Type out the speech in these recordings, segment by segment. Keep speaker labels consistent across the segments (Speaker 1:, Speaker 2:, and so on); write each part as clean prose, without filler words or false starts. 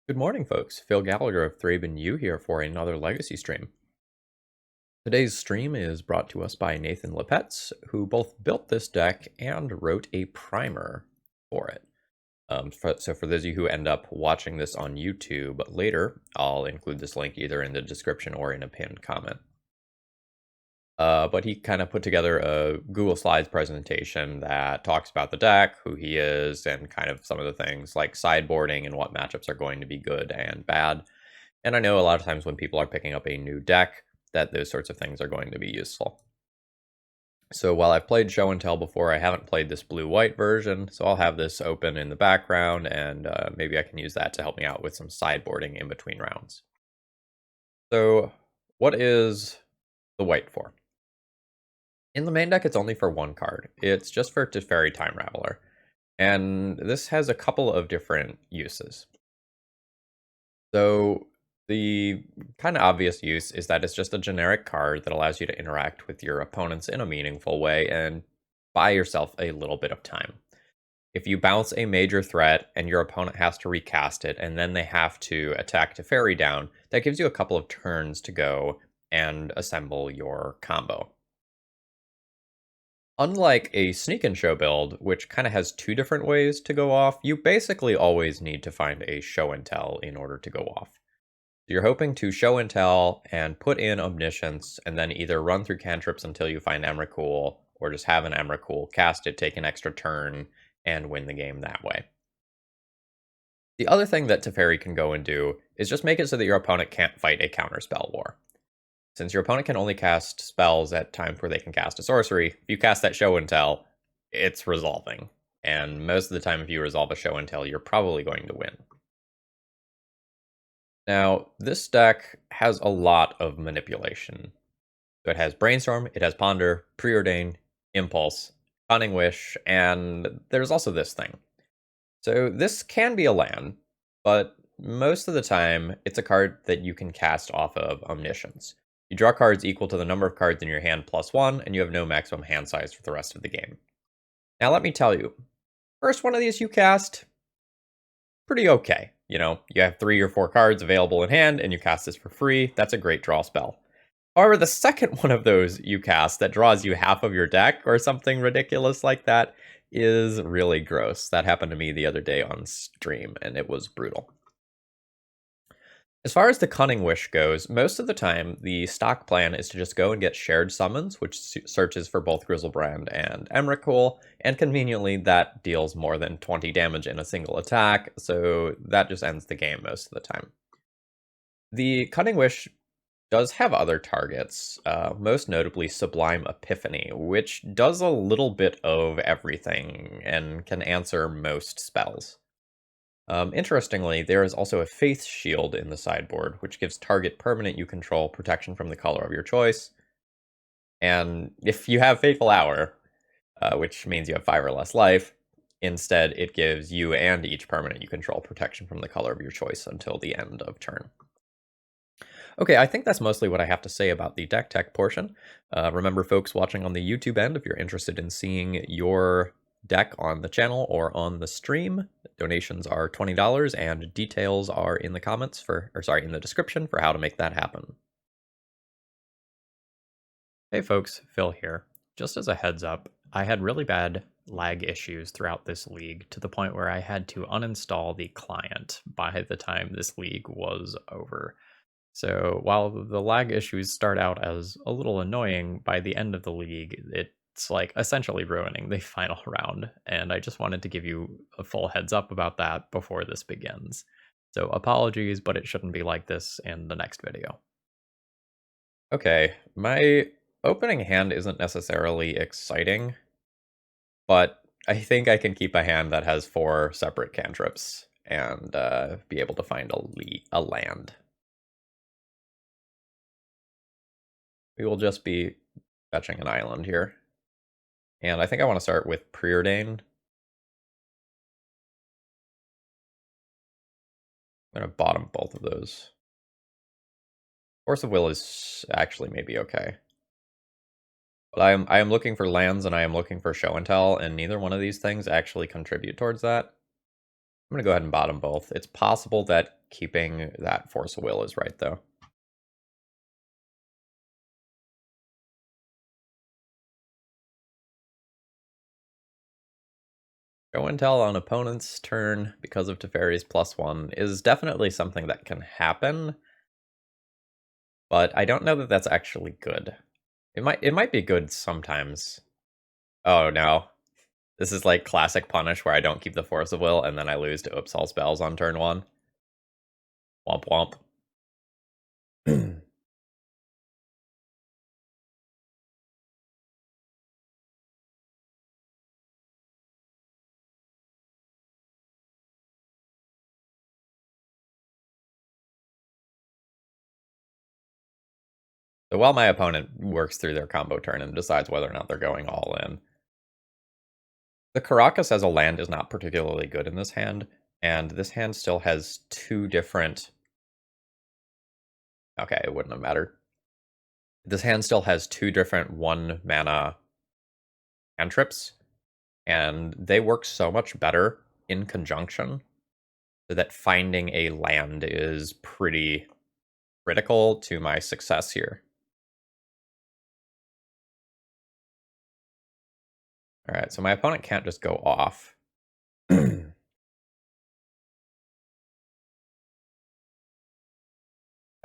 Speaker 1: Good morning, folks. Phil Gallagher of ThrabenU here for another Legacy stream. Today's stream is brought to us by Nathan Lepetz, who both built this deck and wrote a primer for it. So for those of you who end up watching this on YouTube later, I'll include this link either in the description or in a pinned comment. But he kind of put together a Google Slides presentation that talks about the deck, who he is, and kind of some of the things like sideboarding and what matchups are going to be good and bad. And I know a lot of times when people are picking up a new deck, that those sorts of things are going to be useful. So while I've played Show and Tell before, I haven't played this blue-white version, so I'll have this open in the background, and maybe I can use that to help me out with some sideboarding in between rounds. So what is the white for? In the main deck, it's only for one card. It's just for Teferi Time Raveler. And this has a couple of different uses. So the kind of obvious use is that it's just a generic card that allows you to interact with your opponents in a meaningful way and buy yourself a little bit of time. If you bounce a major threat and your opponent has to recast it and then they have to attack Teferi down, that gives you a couple of turns to go and assemble your combo. Unlike a sneak and show build, which kind of has two different ways to go off, you basically always need to find a show and tell in order to go off. You're hoping to show and tell and put in Omniscience and then either run through cantrips until you find Emrakul or just have an Emrakul, cast it, take an extra turn, and win the game that way. The other thing that Teferi can go and do is just make it so that your opponent can't fight a counterspell war. Since your opponent can only cast spells at times where they can cast a sorcery, if you cast that show and tell, it's resolving. And most of the time, if you resolve a show and tell, you're probably going to win. Now, this deck has a lot of manipulation. So it has Brainstorm, it has Ponder, Preordain, Impulse, Cunning Wish, and there's also this thing. So this can be a land, but most of the time, it's a card that you can cast off of Omniscience. You draw cards equal to the number of cards in your hand plus one, and you have no maximum hand size for the rest of the game. Now, let me tell you, first one of these you cast, pretty okay. You know, you have 3 or 4 cards available in hand, and you cast this for free. That's a great draw spell. However, the second one of those you cast that draws you half of your deck or something ridiculous like that is really gross. That happened to me the other day on stream, and it was brutal. As far as the Cunning Wish goes, most of the time, the stock plan is to just go and get shared summons, which searches for both Griselbrand and Emrakul, and conveniently, that deals more than 20 damage in a single attack, so that just ends the game most of the time. The Cunning Wish does have other targets, most notably Sublime Epiphany, which does a little bit of everything and can answer most spells. Interestingly, there is also a Faith Shield in the sideboard, which gives target permanent you control protection from the color of your choice. And if you have Fateful Hour, which means you have 5 or less life, instead it gives you and each permanent you control protection from the color of your choice until the end of turn. Okay, I think that's mostly what I have to say about the deck tech portion. Remember, folks watching on the YouTube end, if you're interested in seeing your deck on the channel or on the stream, donations are $20 and details are in the comments in the description for how to make that happen. Hey folks, Phil here. Just as a heads up, I had really bad lag issues throughout this league to the point where I had to uninstall the client by the time this league was over. So while the lag issues start out as a little annoying, by the end of the league, it's like essentially ruining the final round. And I just wanted to give you a full heads up about that before this begins. So apologies, but it shouldn't be like this in the next video. Okay, my opening hand isn't necessarily exciting, but I think I can keep a hand that has 4 separate cantrips and be able to find a land. We will just be fetching an island here. And I think I want to start with Preordain. I'm going to bottom both of those. Force of Will is actually maybe okay. But I am looking for lands and I am looking for show and tell, and neither one of these things actually contribute towards that. I'm going to go ahead and bottom both. It's possible that keeping that Force of Will is right, though. Show and tell on opponent's turn because of Teferi's +1 is definitely something that can happen, but I don't know that that's actually good. It might be good sometimes. Oh no. This is like classic punish where I don't keep the Force of Will and then I lose to Oops All Spells on turn 1. Womp womp. So while my opponent works through their combo turn and decides whether or not they're going all in, the Caracas as a land is not particularly good in this hand, and this hand still has two different... Okay, it wouldn't have mattered. This hand still has two different 1-mana cantrips, and they work so much better in conjunction that finding a land is pretty critical to my success here. Alright, so my opponent can't just go off. I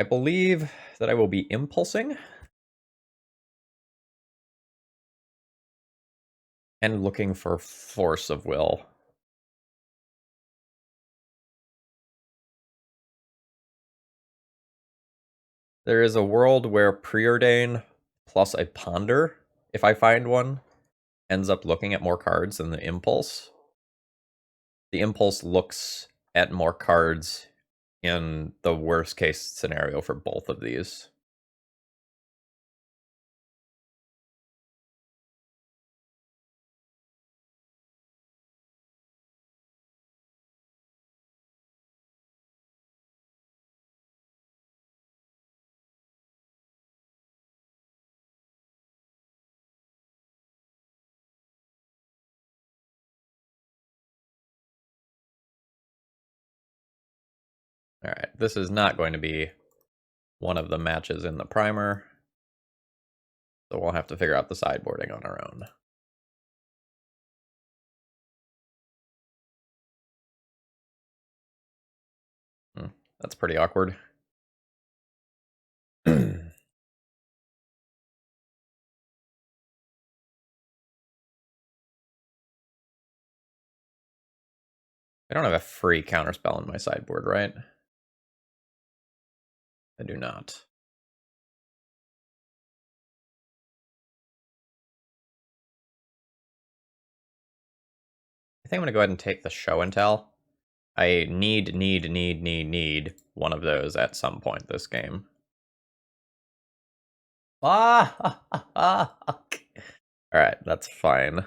Speaker 1: believe that I will be impulsing and looking for Force of Will. There is a world where Preordain plus a Ponder, if I find one, ends up looking at more cards than the Impulse. The Impulse looks at more cards in the worst case scenario for both of these. Alright, this is not going to be one of the matches in the primer, so we'll have to figure out the sideboarding on our own. That's pretty awkward. I don't have a free counterspell in my sideboard, right? I do not. I think I'm going to go ahead and take the show and tell. I need one of those at some point this game. Ah! Alright, that's fine.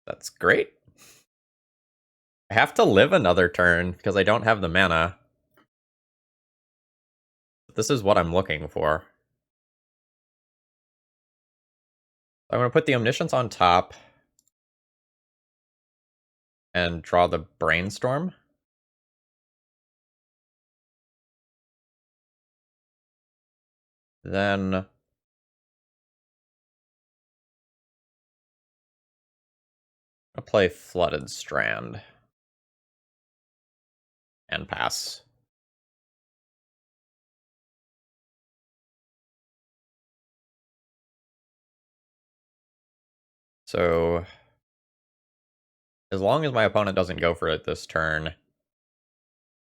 Speaker 1: That's great. I have to live another turn because I don't have the mana. This is what I'm looking for. I'm going to put the Omniscience on top and draw the Brainstorm. Then I'll play Flooded Strand and pass. So as long as my opponent doesn't go for it this turn,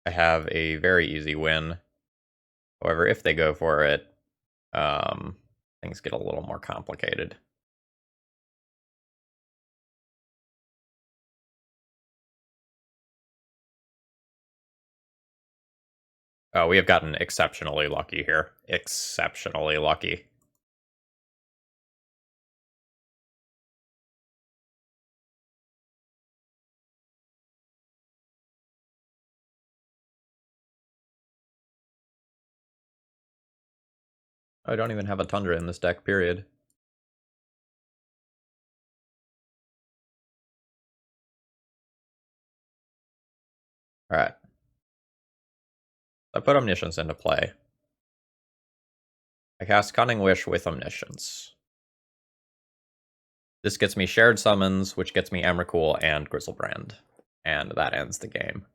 Speaker 1: I have a very easy win. However, if they go for it, things get a little more complicated. Oh, we have gotten exceptionally lucky here. Exceptionally lucky. I don't even have a Tundra in this deck, period. Alright. I put Omniscience into play. I cast Cunning Wish with Omniscience. This gets me Shared Summons, which gets me Emrakul and Griselbrand. And that ends the game.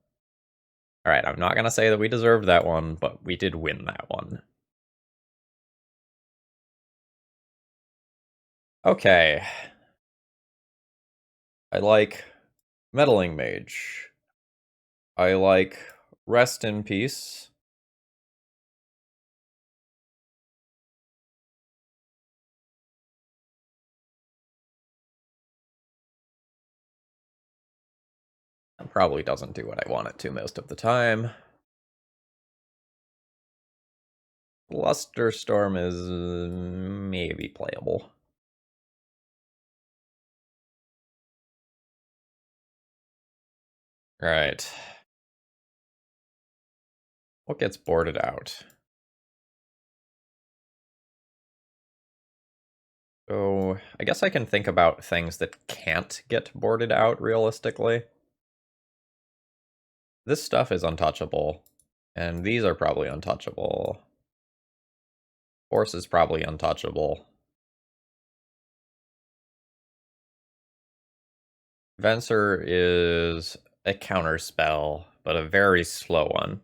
Speaker 1: Alright, I'm not going to say that we deserved that one, but we did win that one. Okay. I like Meddling Mage. I like Rest in Peace. It probably doesn't do what I want it to most of the time. Lusterstorm is maybe playable. Right. What gets boarded out? So, I guess I can think about things that can't get boarded out realistically. This stuff is untouchable, and these are probably untouchable. Force is probably untouchable. Venser is a counter spell, but a very slow one.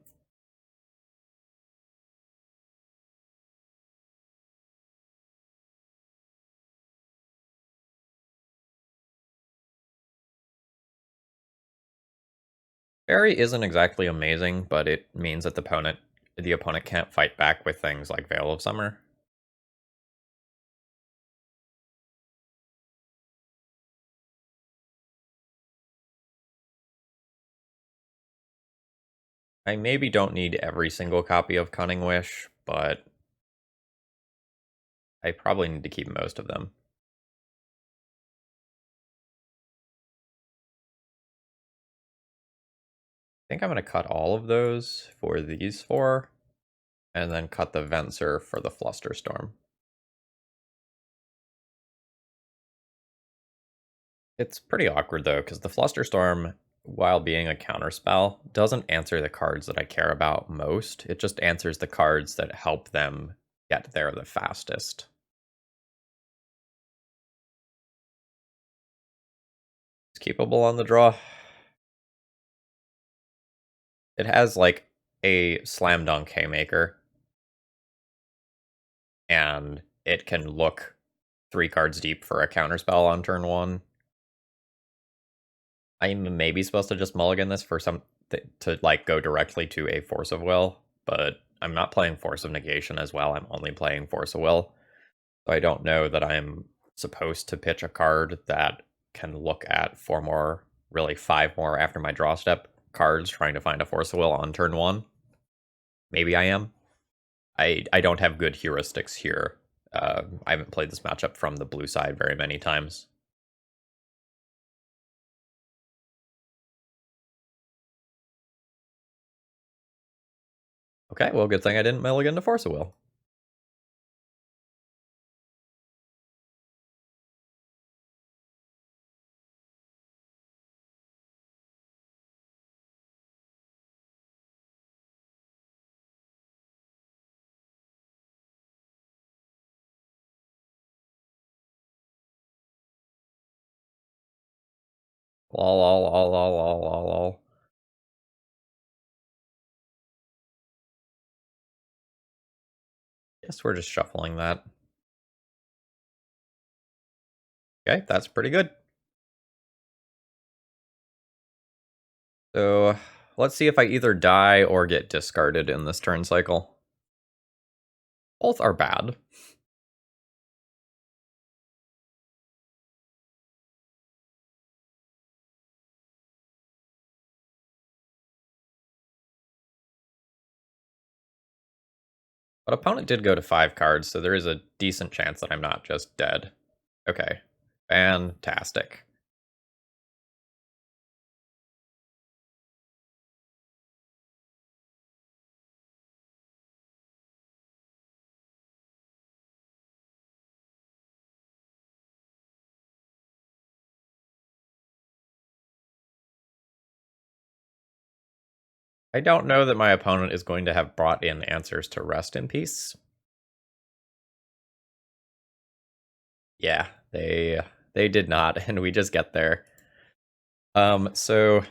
Speaker 1: Fairy isn't exactly amazing, but it means that the opponent can't fight back with things like Veil of Summer. I maybe don't need every single copy of Cunning Wish, but I probably need to keep most of them. I think I'm going to cut all of those for these four, and then cut the Venser for the Flusterstorm. It's pretty awkward though, because the Flusterstorm, while being a counterspell, doesn't answer the cards that I care about most. It just answers the cards that help them get there the fastest. It's keepable on the draw. It has like a slam dunk haymaker, and it can look 3 cards deep for a counterspell on turn 1. I'm maybe supposed to just mulligan this for some to like go directly to a Force of Will, but I'm not playing Force of Negation as well. I'm only playing Force of Will. So I don't know that I'm supposed to pitch a card that can look at 4 more, really 5 more after my draw step cards trying to find a Force of Will on turn 1. Maybe I am. I don't have good heuristics here. I haven't played this matchup from the blue side very many times. Okay, well, good thing I didn't mulligan to Force of Will. Lol, lol, lol, lol, lol, lol, lol. Guess we're just shuffling that. Okay, that's pretty good. So let's see if I either die or get discarded in this turn cycle. Both are bad. But opponent did go to 5 cards, so there is a decent chance that I'm not just dead. Okay, fantastic. I don't know that my opponent is going to have brought in answers to rest in peace. Yeah, they did not, and we just get there. So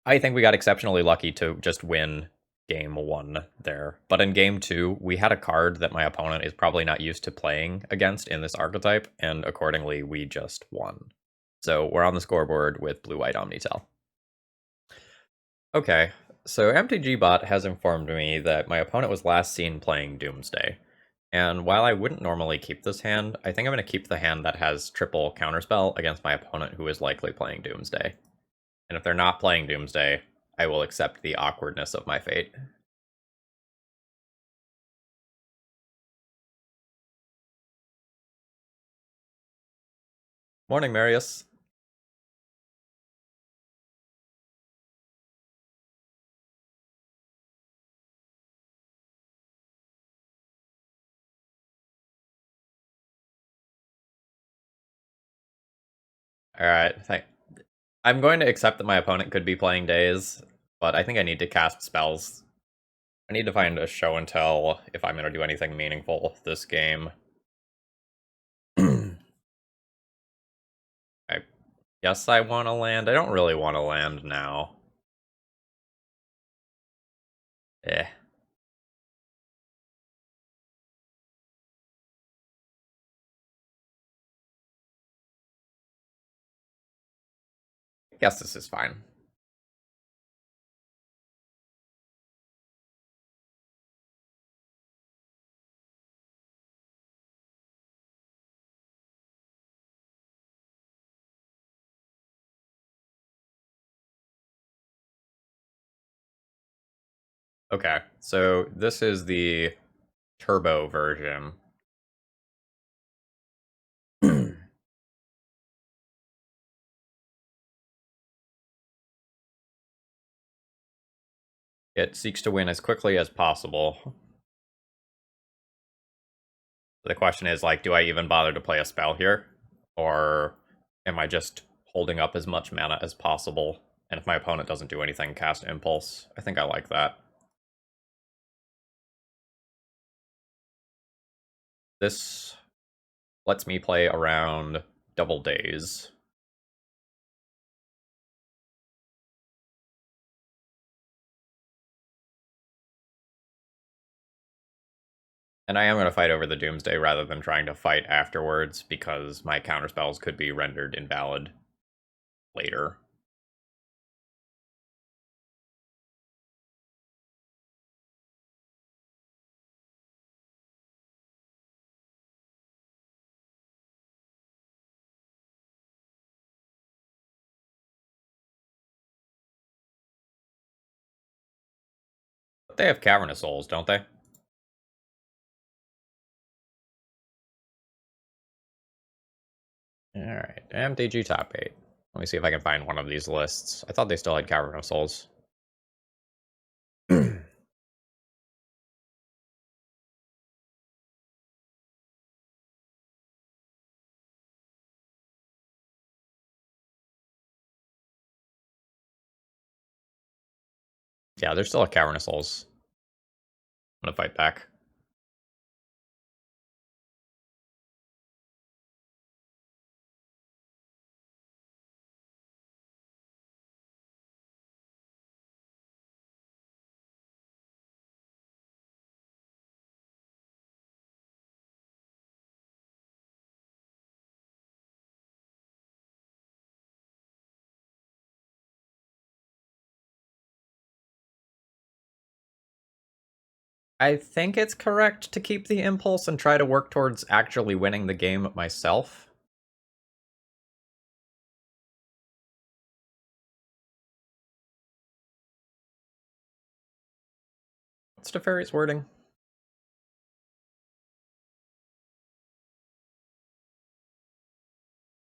Speaker 1: I think we got exceptionally lucky to just win game one there. But in game two, we had a card that my opponent is probably not used to playing against in this archetype, and accordingly, we just won. So we're on the scoreboard with blue-white Omnitell. Okay, so MTGBot has informed me that my opponent was last seen playing Doomsday. And while I wouldn't normally keep this hand, I think I'm going to keep the hand that has triple counterspell against my opponent who is likely playing Doomsday. And if they're not playing Doomsday, I will accept the awkwardness of my fate. Morning, Marius. Alright, I'm going to accept that my opponent could be playing Days, but I think I need to cast spells. I need to find a show and tell if I'm going to do anything meaningful this game. I guess I want to land. I don't really want to land now. Eh. Guess this is fine. Okay, so this is the turbo version. It seeks to win as quickly as possible. The question is, like, do I even bother to play a spell here? Or am I just holding up as much mana as possible? And if my opponent doesn't do anything, cast Impulse. I think I like that. This lets me play around double days. And I am going to fight over the Doomsday rather than trying to fight afterwards, because my counterspells could be rendered invalid later. But they have Cavernous Souls, don't they? Alright, MTG top 8. Let me see if I can find one of these lists. I thought they still had Cavernous Souls. Yeah, there's still a Cavernous Souls. I'm gonna fight back. I think it's correct to keep the impulse and try to work towards actually winning the game myself. What's Teferi's wording?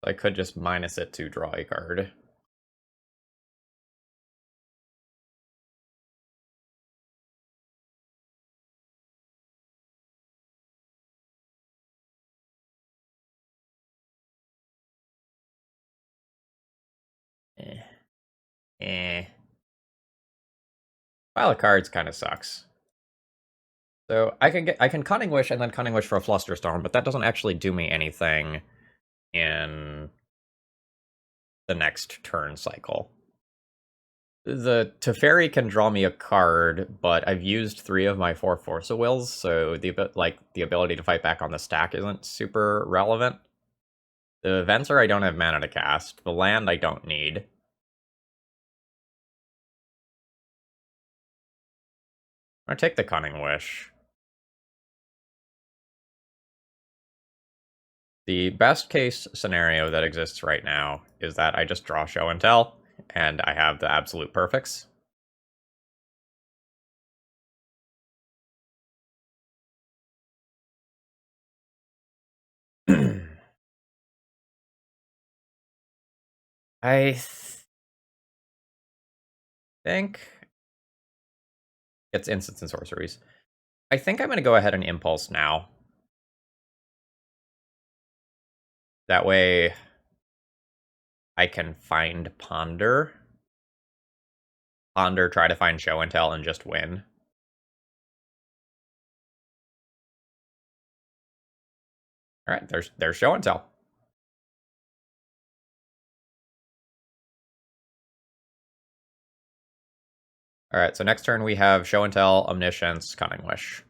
Speaker 1: I could just minus it to draw a card. Eh. Eh. Pile of cards kind of sucks. So I can Cunning Wish and then Cunning Wish for a Flusterstorm, but that doesn't actually do me anything in the next turn cycle. The Teferi can draw me a card, but I've used 3 of my 4 Force of Wills, so the ability to fight back on the stack isn't super relevant. The Venser I don't have mana to cast. The land I don't need. I'm gonna take the Cunning Wish. The best case scenario that exists right now is that I just draw Show and Tell, and I have the absolute perfects. I think it's instants and sorceries. I think I'm going to go ahead and Impulse now. That way I can find Ponder. Ponder, try to find Show and Tell, and just win. Alright, there's Show and Tell. Alright, so next turn we have Show and Tell, Omniscience, Cunning Wish.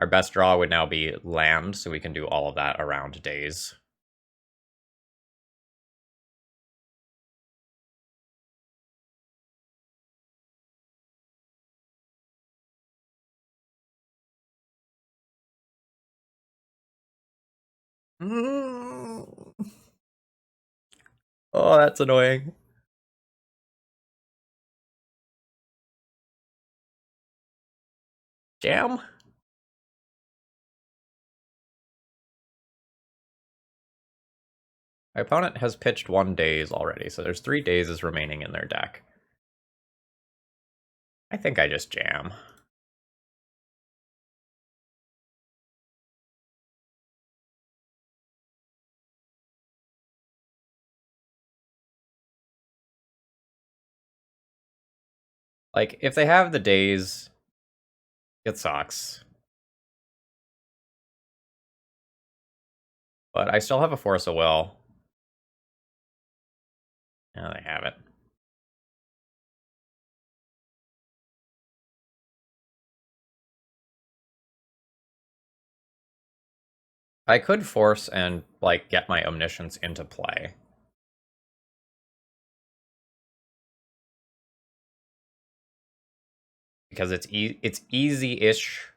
Speaker 1: Our best draw would now be land, so we can do all of that around days. Oh, that's annoying. Jam? My opponent has pitched 1 daze already, so there's 3 dazes remaining in their deck. I think I just jam. Like, if they have the daze, it sucks. But I still have a Force of Will. Now they have it. I could force and, like, get my Omniscience into play. Because it's easy-ish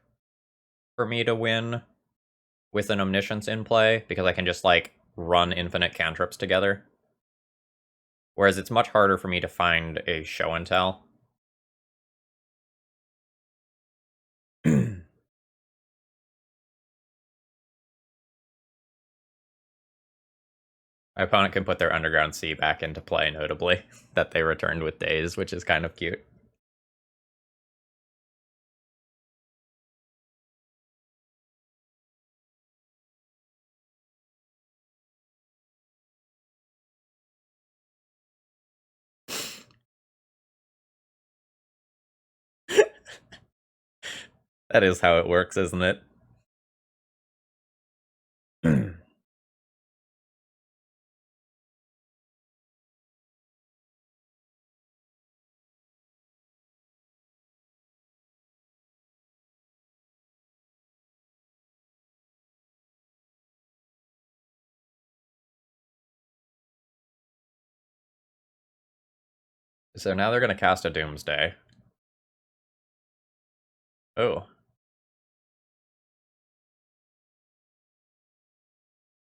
Speaker 1: for me to win with an Omniscience in play, because I can just, like, run infinite cantrips together. Whereas it's much harder for me to find a Show and Tell. My opponent can put their Underground Sea back into play, notably, that they returned with days, which is kind of cute. That is how it works, isn't it? So now they're going to cast a Doomsday. Oh.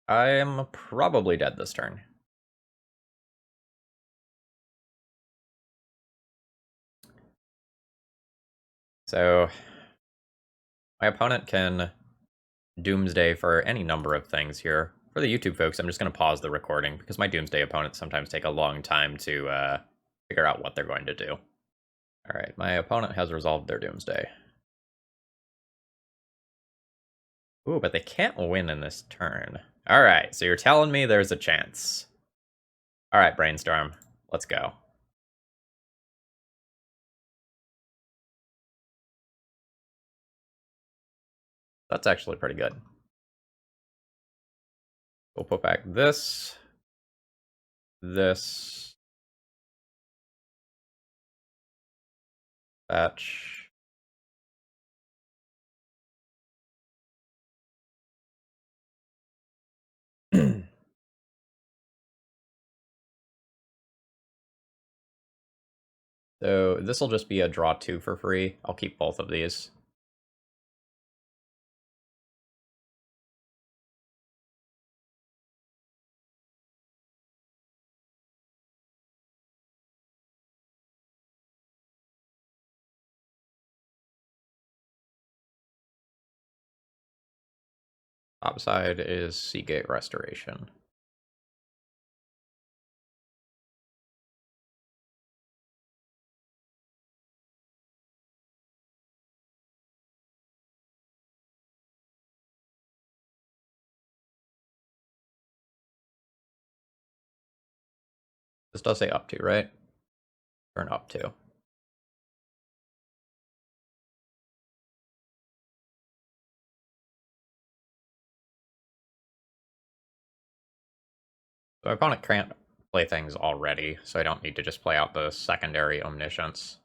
Speaker 1: I am probably dead this turn. So my opponent can Doomsday for any number of things here. For the YouTube folks, I'm just going to pause the recording because my Doomsday opponents sometimes take a long time to figure out what they're going to do. Alright, my opponent has resolved their Doomsday. Ooh, but they can't win in this turn. Alright, so you're telling me there's a chance. Alright, Brainstorm. Let's go. That's actually pretty good. We'll put back this, fetch. So this will just be a draw 2 for free. I'll keep both of these. Top side is Seagate Restoration. This does say up to, right? Turn up to. So my opponent can't play things already, so I don't need to just play out the secondary Omniscience.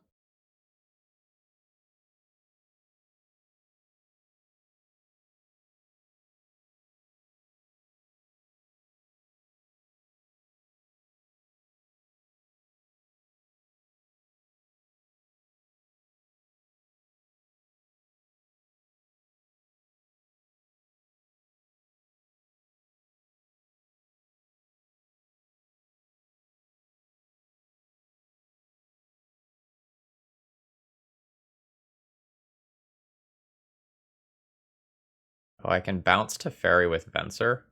Speaker 1: Oh, I can bounce to Fairy with Venser.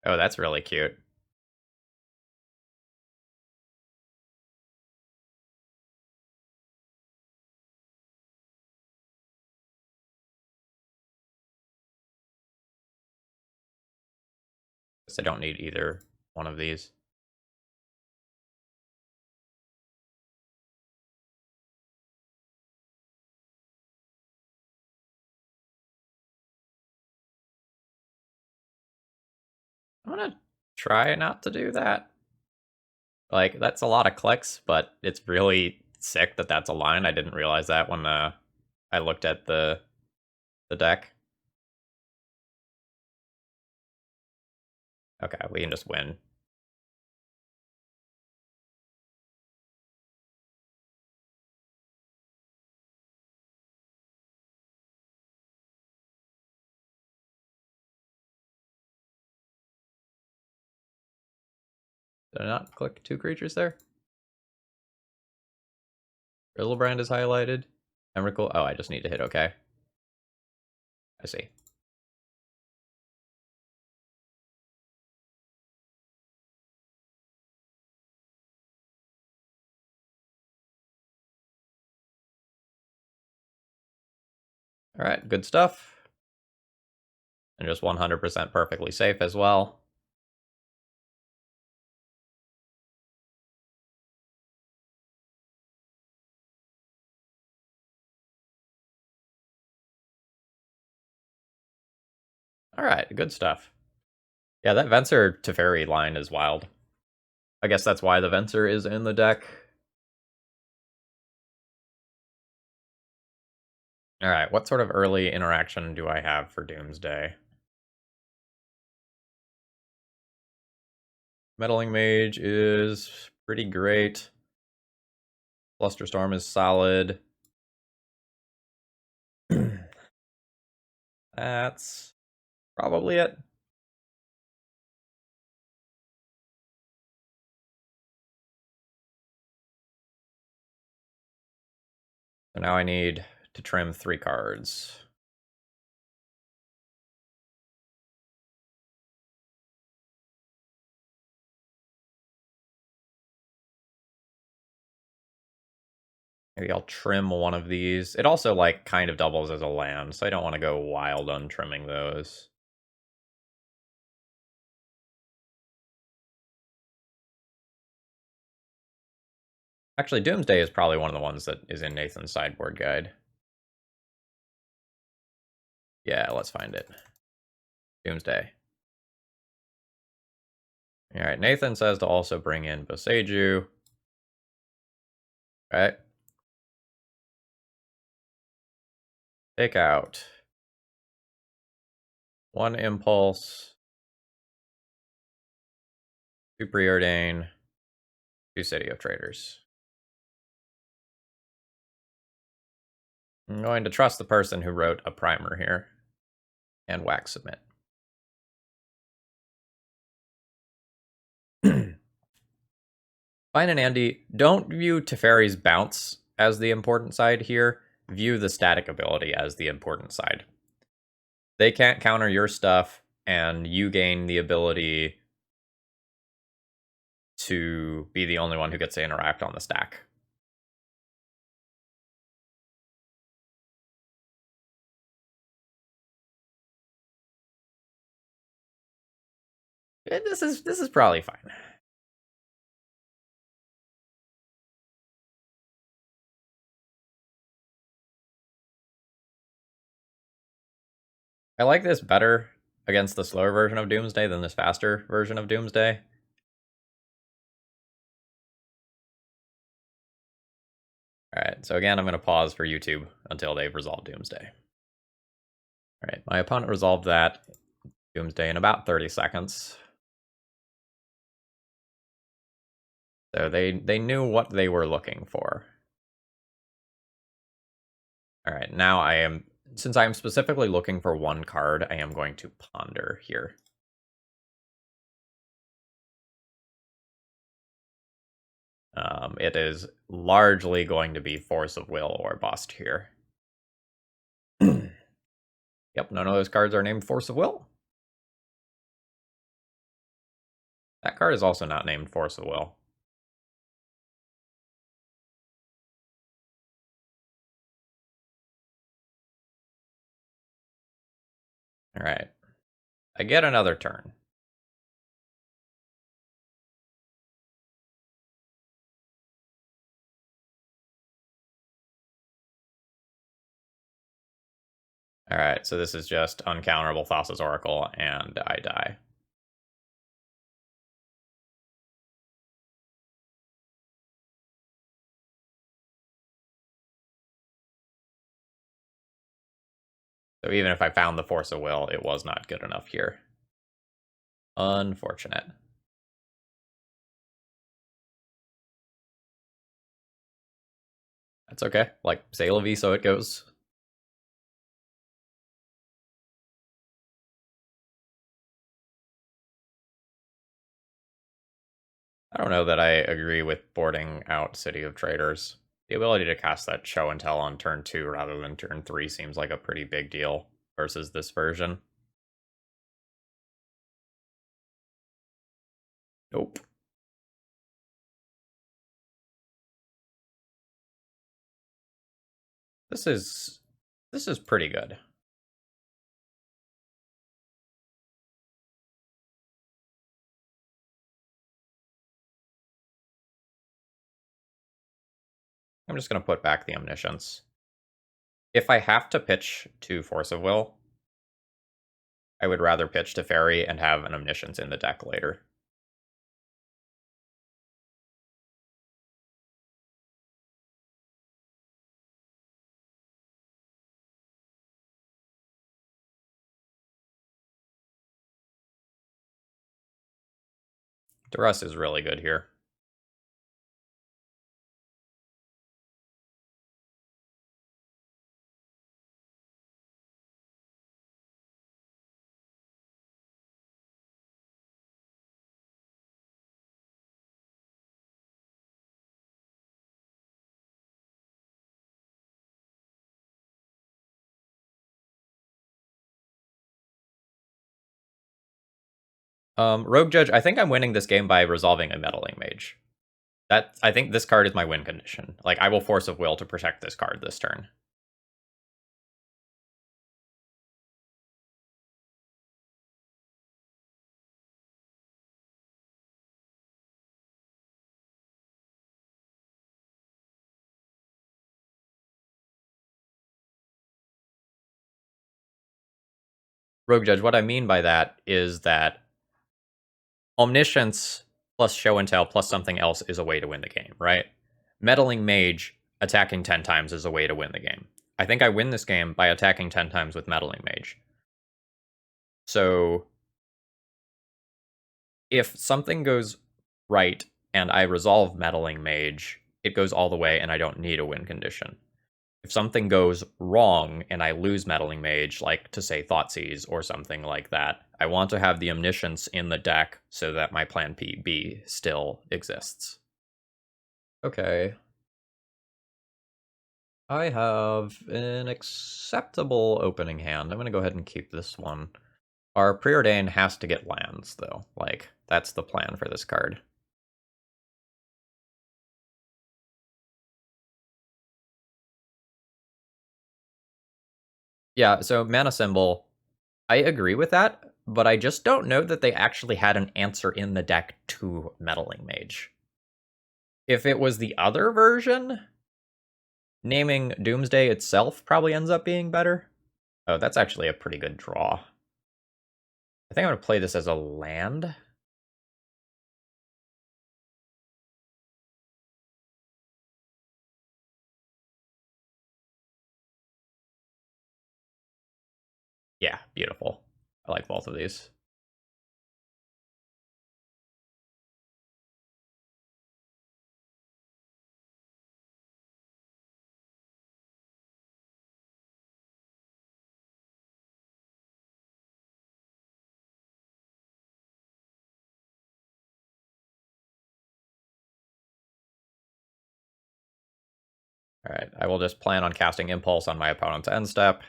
Speaker 1: Oh, that's really cute. Guess I don't need either one of these. I'm gonna try not to do that. Like, that's a lot of clicks, but it's really sick that that's a line. I didn't realize that when I looked at the deck. Okay, we can just win. Did I not click 2 creatures there? Grizzlebrand is highlighted. Emrakul. Oh, I just need to hit OK. I see. All right, good stuff. And just 100% perfectly safe as well. All right, good stuff. Yeah, that Venser Teferi line is wild. I guess that's why the Venser is in the deck. All right, what sort of early interaction do I have for Doomsday? Meddling Mage is pretty great. Flusterstorm is solid. That's probably it. So now I need to trim 3 cards. Maybe I'll trim one of these. It also, like, kind of doubles as a land, so I don't want to go wild on trimming those. Actually, Doomsday is probably one of the ones that is in Nathan's sideboard guide. Yeah, let's find it. Doomsday. Alright, Nathan says to also bring in Boseiju. Alright. Take out 1 Impulse, 2 Preordain, 2 City of Traders. I'm going to trust the person who wrote a primer here. And whack submit. Fine and Andy, don't view Teferi's bounce as the important side here. View the static ability as the important side. They can't counter your stuff, and you gain the ability to be the only one who gets to interact on the stack. This is probably fine. I like this better against the slower version of Doomsday than this faster version of Doomsday. Alright, so again, I'm going to pause for YouTube until they've resolved Doomsday. Alright, my opponent resolved that Doomsday in about 30 seconds. So they knew what they were looking for. Alright, now since I am specifically looking for 1 card, I am going to ponder here. It is largely going to be Force of Will or Bust here. Yep, none of those cards are named Force of Will. That card is also not named Force of Will. Alright. I get another turn. Alright, so this is just uncounterable Thassa's Oracle, and I die. So even if I found the Force of Will, it was not good enough here. Unfortunate. That's okay. Like, say la vie, so it goes. I don't know that I agree with boarding out City of Traders. The ability to cast that Show and Tell on turn 2 rather than turn 3 seems like a pretty big deal versus this version. Nope. This is pretty good. I'm just going to put back the Omniscience. If I have to pitch to Force of Will, I would rather pitch to Fairy and have an Omniscience in the deck later. Duress is really good here. Rogue Judge, I think I'm winning this game by resolving a Meddling Mage. I think this card is my win condition. Like, I will Force of Will to protect this card this turn. Rogue Judge, what I mean by that is that Omniscience plus Show and Tell plus something else is a way to win the game, right? Meddling Mage attacking 10 times is a way to win the game. I think I win this game by attacking 10 times with Meddling Mage. So if something goes right and I resolve Meddling Mage, it goes all the way and I don't need a win condition. If something goes wrong and I lose Meddling Mage, like to say Thoughtseize or something like that, I want to have the Omniscience in the deck so that my plan B still exists. Okay. I have an acceptable opening hand. I'm going to go ahead and keep this one. Our Preordain has to get lands, though. Like, that's the plan for this card. Yeah, so Mana Symbol, I agree with that, but I just don't know that they actually had an answer in the deck to Meddling Mage. If it was the other version, naming Doomsday itself probably ends up being better. Oh, that's actually a pretty good draw. I think I'm going to play this as a land. Yeah, beautiful. I like both of these. Alright, I will just plan on casting Impulse on my opponent's end step.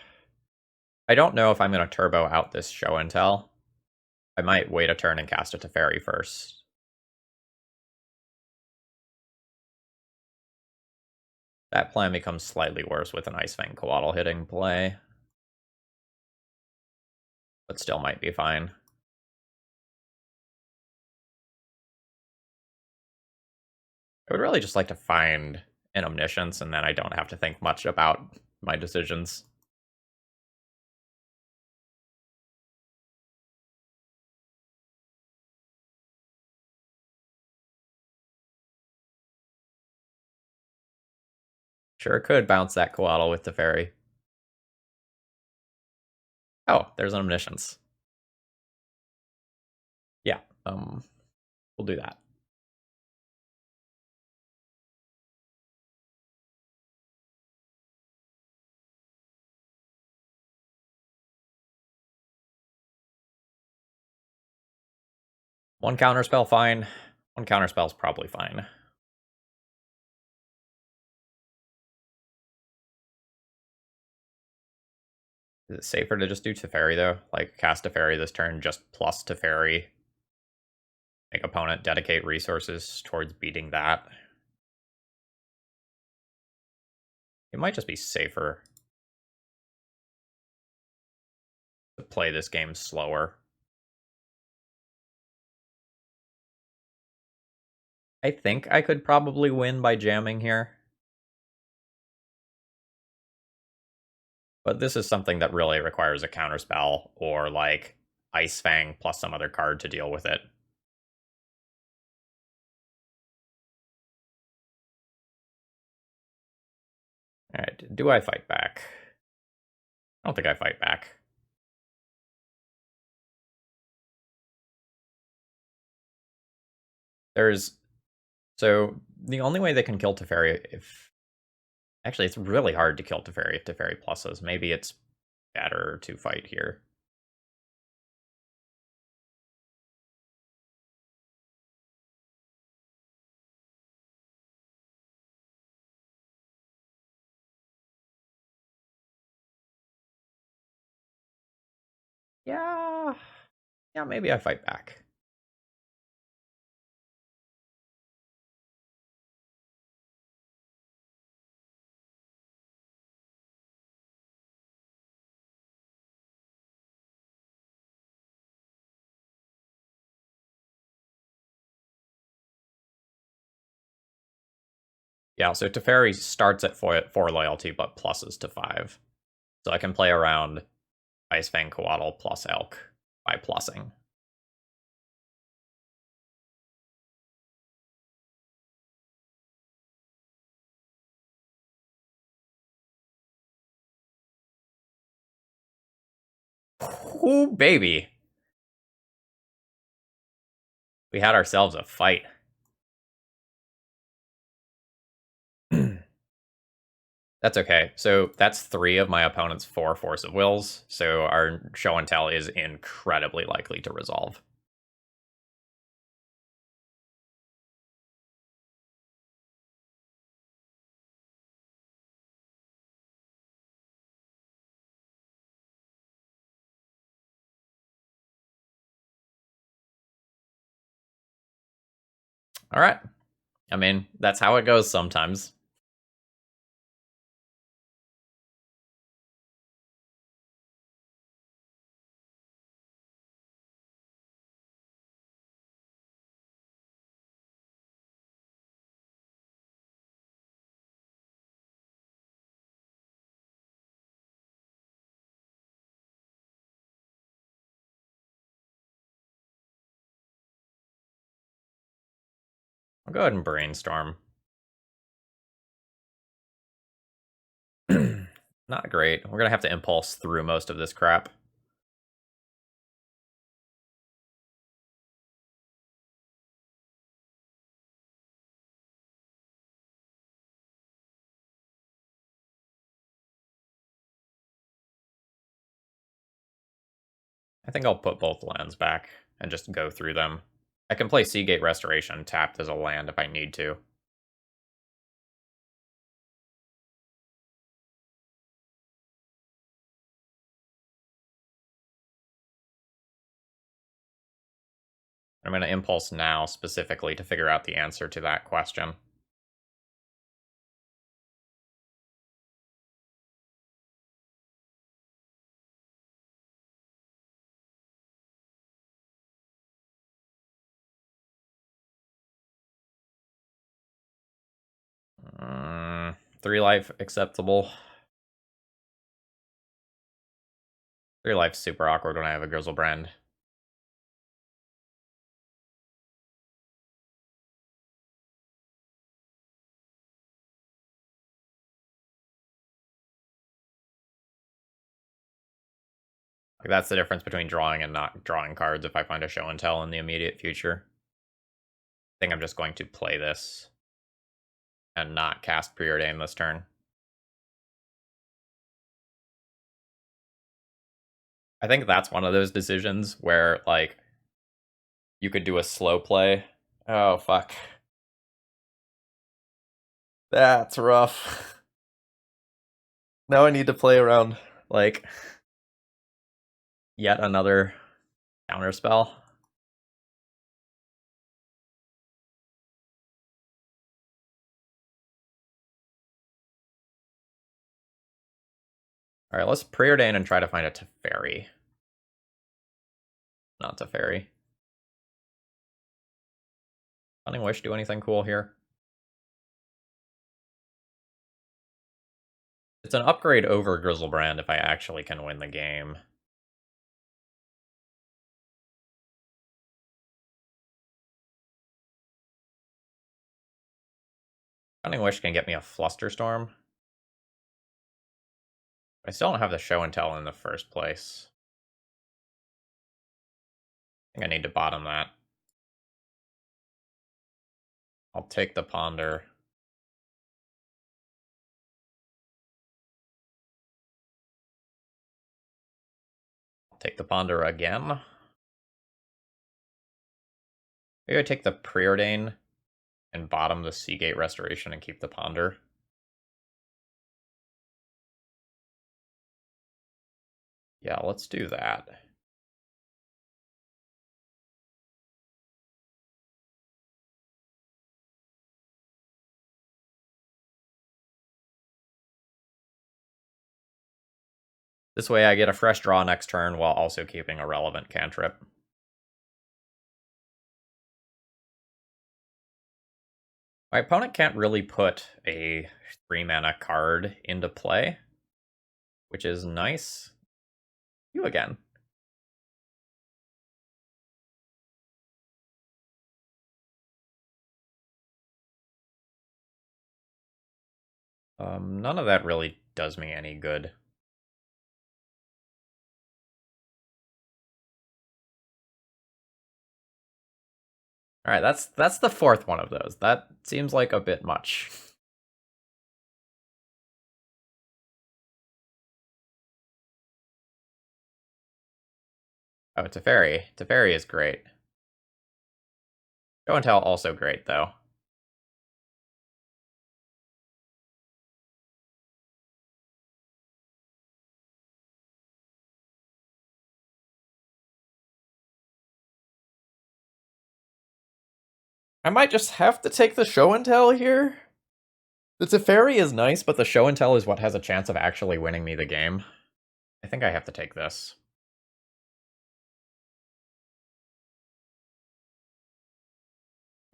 Speaker 1: I don't know if I'm going to turbo out this Show and Tell. I might wait a turn and cast a Teferi first. That plan becomes slightly worse with an Ice Fang Coatl hitting play. But still might be fine. I would really just like to find an Omniscience, and then I don't have to think much about my decisions. Sure, it could bounce that Coatl with Teferi. Oh, there's an Omniscience. Yeah, we'll do that. One counterspell, fine. One counterspell's probably fine. Is it safer to just do Teferi, though? Like, cast Teferi this turn, just plus Teferi. Make opponent dedicate resources towards beating that. It might just be safer to play this game slower. I think I could probably win by jamming here. But this is something that really requires a counterspell or, like, Ice Fang plus some other card to deal with it. Alright, do I fight back? I don't think I fight back. So, the only way they can kill Teferi if... Actually, it's really hard to kill Teferi if Teferi pluses. Maybe it's better to fight here. Yeah, maybe I fight back. Yeah, so Teferi starts at 4 loyalty, but pluses to 5. So I can play around Ice Fang Coatl plus Elk by plussing. Ooh, baby. We had ourselves a fight. That's okay. So that's 3 of my opponent's 4 Force of Wills, so our show and tell is incredibly likely to resolve. Alright. I mean, that's how it goes sometimes. I'll go ahead and brainstorm. Not great. We're gonna have to impulse through most of this crap. I think I'll put both lands back and just go through them. I can play Seagate Restoration tapped as a land if I need to. I'm going to impulse now specifically to figure out the answer to that question. Mm, 3 life acceptable. 3 life's super awkward when I have a Grizzlebrand. Like, that's the difference between drawing and not drawing cards if I find a show and tell in the immediate future. I think I'm just going to play this and not cast Preordain this turn. I think that's one of those decisions where, like, you could do a slow play. Oh, fuck. That's rough. Now I need to play around, like, yet another counterspell. Alright, let's Preordain and try to find a Teferi. Not Teferi. Cunning Wish do anything cool here? It's an upgrade over Grizzlebrand if I actually can win the game. Cunning Wish can get me a Flusterstorm. I still don't have the show and tell in the first place. I think I need to bottom that. I'll take the Ponder. I'll take the Ponder again. Maybe I take the Preordain and bottom the Seagate Restoration and keep the Ponder. Yeah, let's do that. This way I get a fresh draw next turn while also keeping a relevant cantrip. My opponent can't really put a 3-mana card into play, which is nice. You again. None of that really does me any good. Alright, that's the fourth one of those. That seems like a bit much. Oh, Teferi. Teferi is great. Show and Tell also great, though. I might just have to take the Show and Tell here. The Teferi is nice, but the Show and Tell is what has a chance of actually winning me the game. I think I have to take this.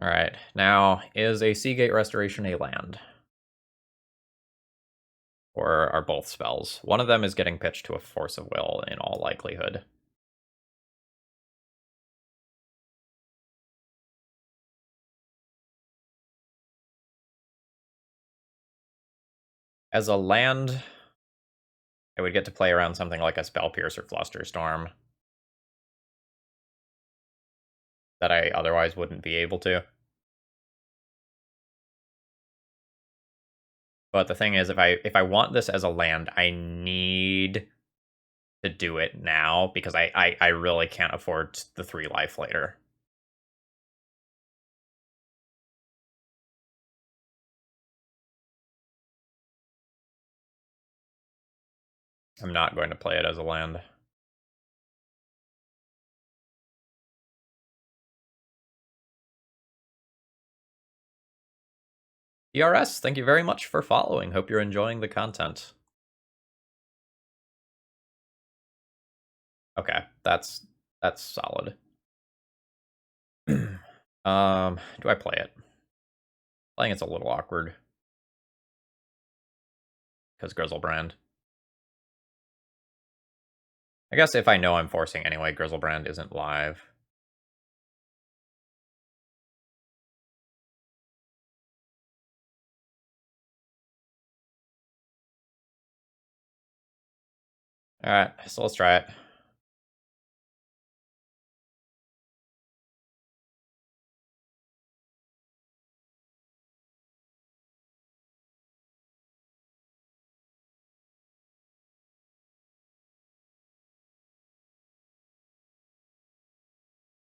Speaker 1: Alright, now, is a Seagate Restoration a land? Or are both spells? One of them is getting pitched to a Force of Will, in all likelihood. As a land, I would get to play around something like a Spell Pierce or Flusterstorm that I otherwise wouldn't be able to. But the thing is, if I want this as a land, I need to do it now because I really can't afford the 3 life later. I'm not going to play it as a land. ERS, thank you very much for following. Hope you're enjoying the content. Okay, that's solid. Do I play it? Playing it's a little awkward. Because Grizzlebrand. I guess if I know I'm forcing anyway, Grizzlebrand isn't live. Alright, so let's try it.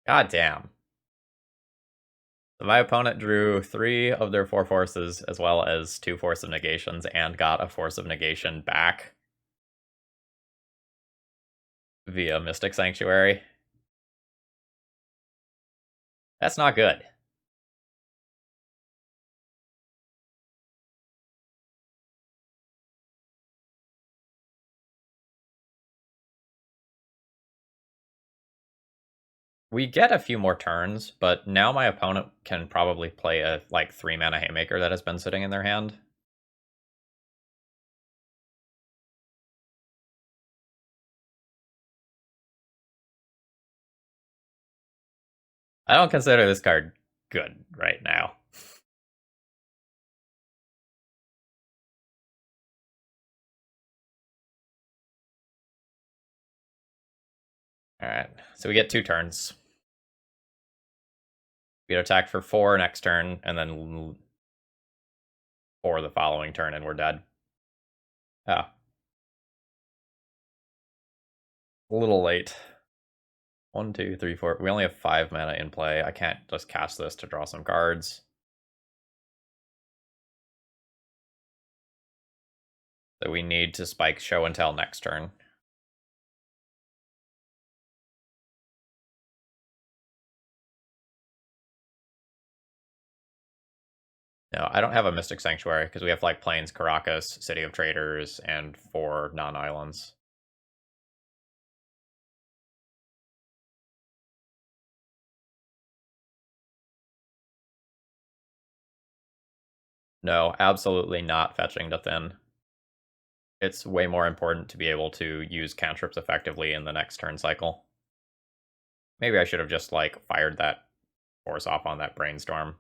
Speaker 1: God damn. So my opponent drew 3 of their 4 forces, as well as 2 Force of Negations, and got a Force of Negation back via Mystic Sanctuary. That's not good. We get a few more turns, but now my opponent can probably play a, 3-mana Haymaker that has been sitting in their hand. I don't consider this card good right now. Alright, so we get 2 turns. We attack for 4 next turn, and then 4 the following turn, and we're dead. Oh. A little late. 1, 2, 3, 4. We only have 5 mana in play. I can't just cast this to draw some cards. So we need to spike Show and Tell next turn. No, I don't have a Mystic Sanctuary because we have Plains, Caracas, City of Traders, and 4 non-islands. No, absolutely not fetching to thin. It's way more important to be able to use cantrips effectively in the next turn cycle. Maybe I should have just, like, fired that force off on that brainstorm.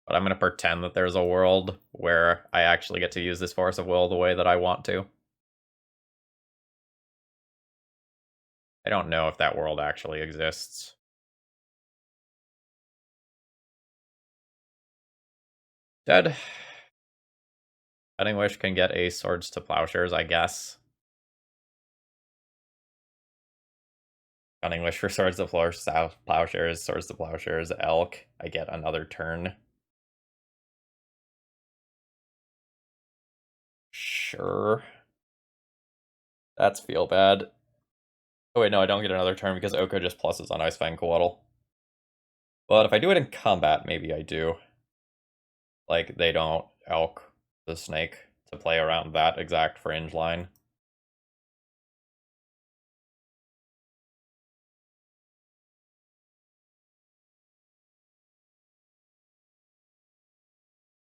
Speaker 1: But I'm going to pretend that there's a world where I actually get to use this force of will the way that I want to. I don't know if that world actually exists. Dead. Cutting Wish can get a Swords to Plowshares, I guess. Cutting Wish for Swords to Plowshares, Swords to Plowshares, Elk. I get another turn. Sure. That's feel bad. Oh wait, no, I don't get another turn because Oko just pluses on Ice Fang Coatl. But if I do it in combat, maybe I do. Like, they don't Elk the Snake to play around that exact fringe line.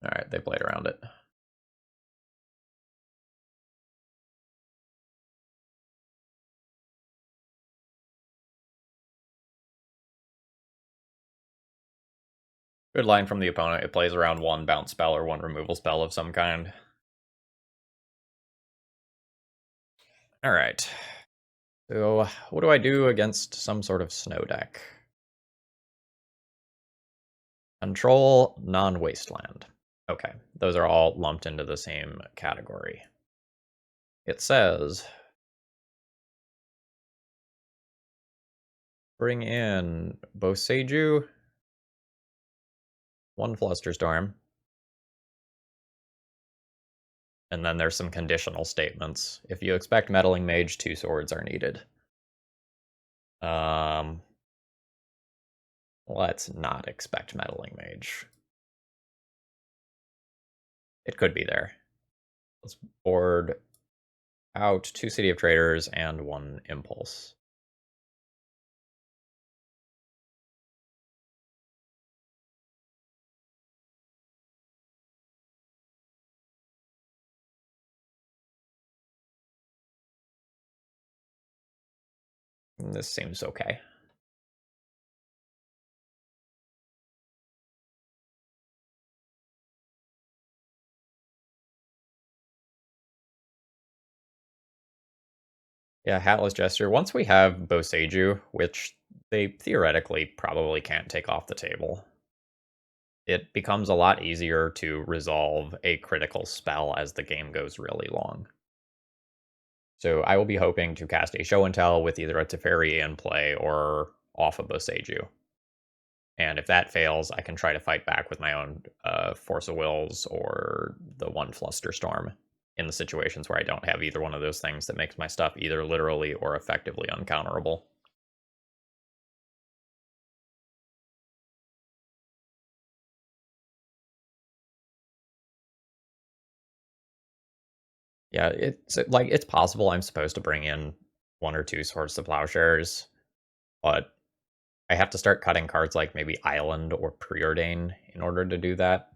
Speaker 1: Alright, they played around it. Good line from the opponent. It plays around one bounce spell or one removal spell of some kind. Alright. So, what do I do against some sort of snow deck? Control non-wasteland. Okay, those are all lumped into the same category. It says bring in Boseiju, one Flusterstorm, and then there's some conditional statements. If you expect Meddling Mage, 2 swords are needed. Let's not expect Meddling Mage. It could be there. Let's board out 2 City of Traders and 1 Impulse. This seems okay. Yeah, Hatless Gesture. Once we have Boseiju, which they theoretically probably can't take off the table, it becomes a lot easier to resolve a critical spell as the game goes really long. So I will be hoping to cast a Show and Tell with either a Teferi in play or off of Boseiju. And if that fails, I can try to fight back with my own Force of Wills or the one Flusterstorm in the situations where I don't have either one of those things that makes my stuff either literally or effectively uncounterable. Yeah, it's possible I'm supposed to bring in 1 or 2 Swords to Plowshares, but I have to start cutting cards like maybe Island or Preordain in order to do that.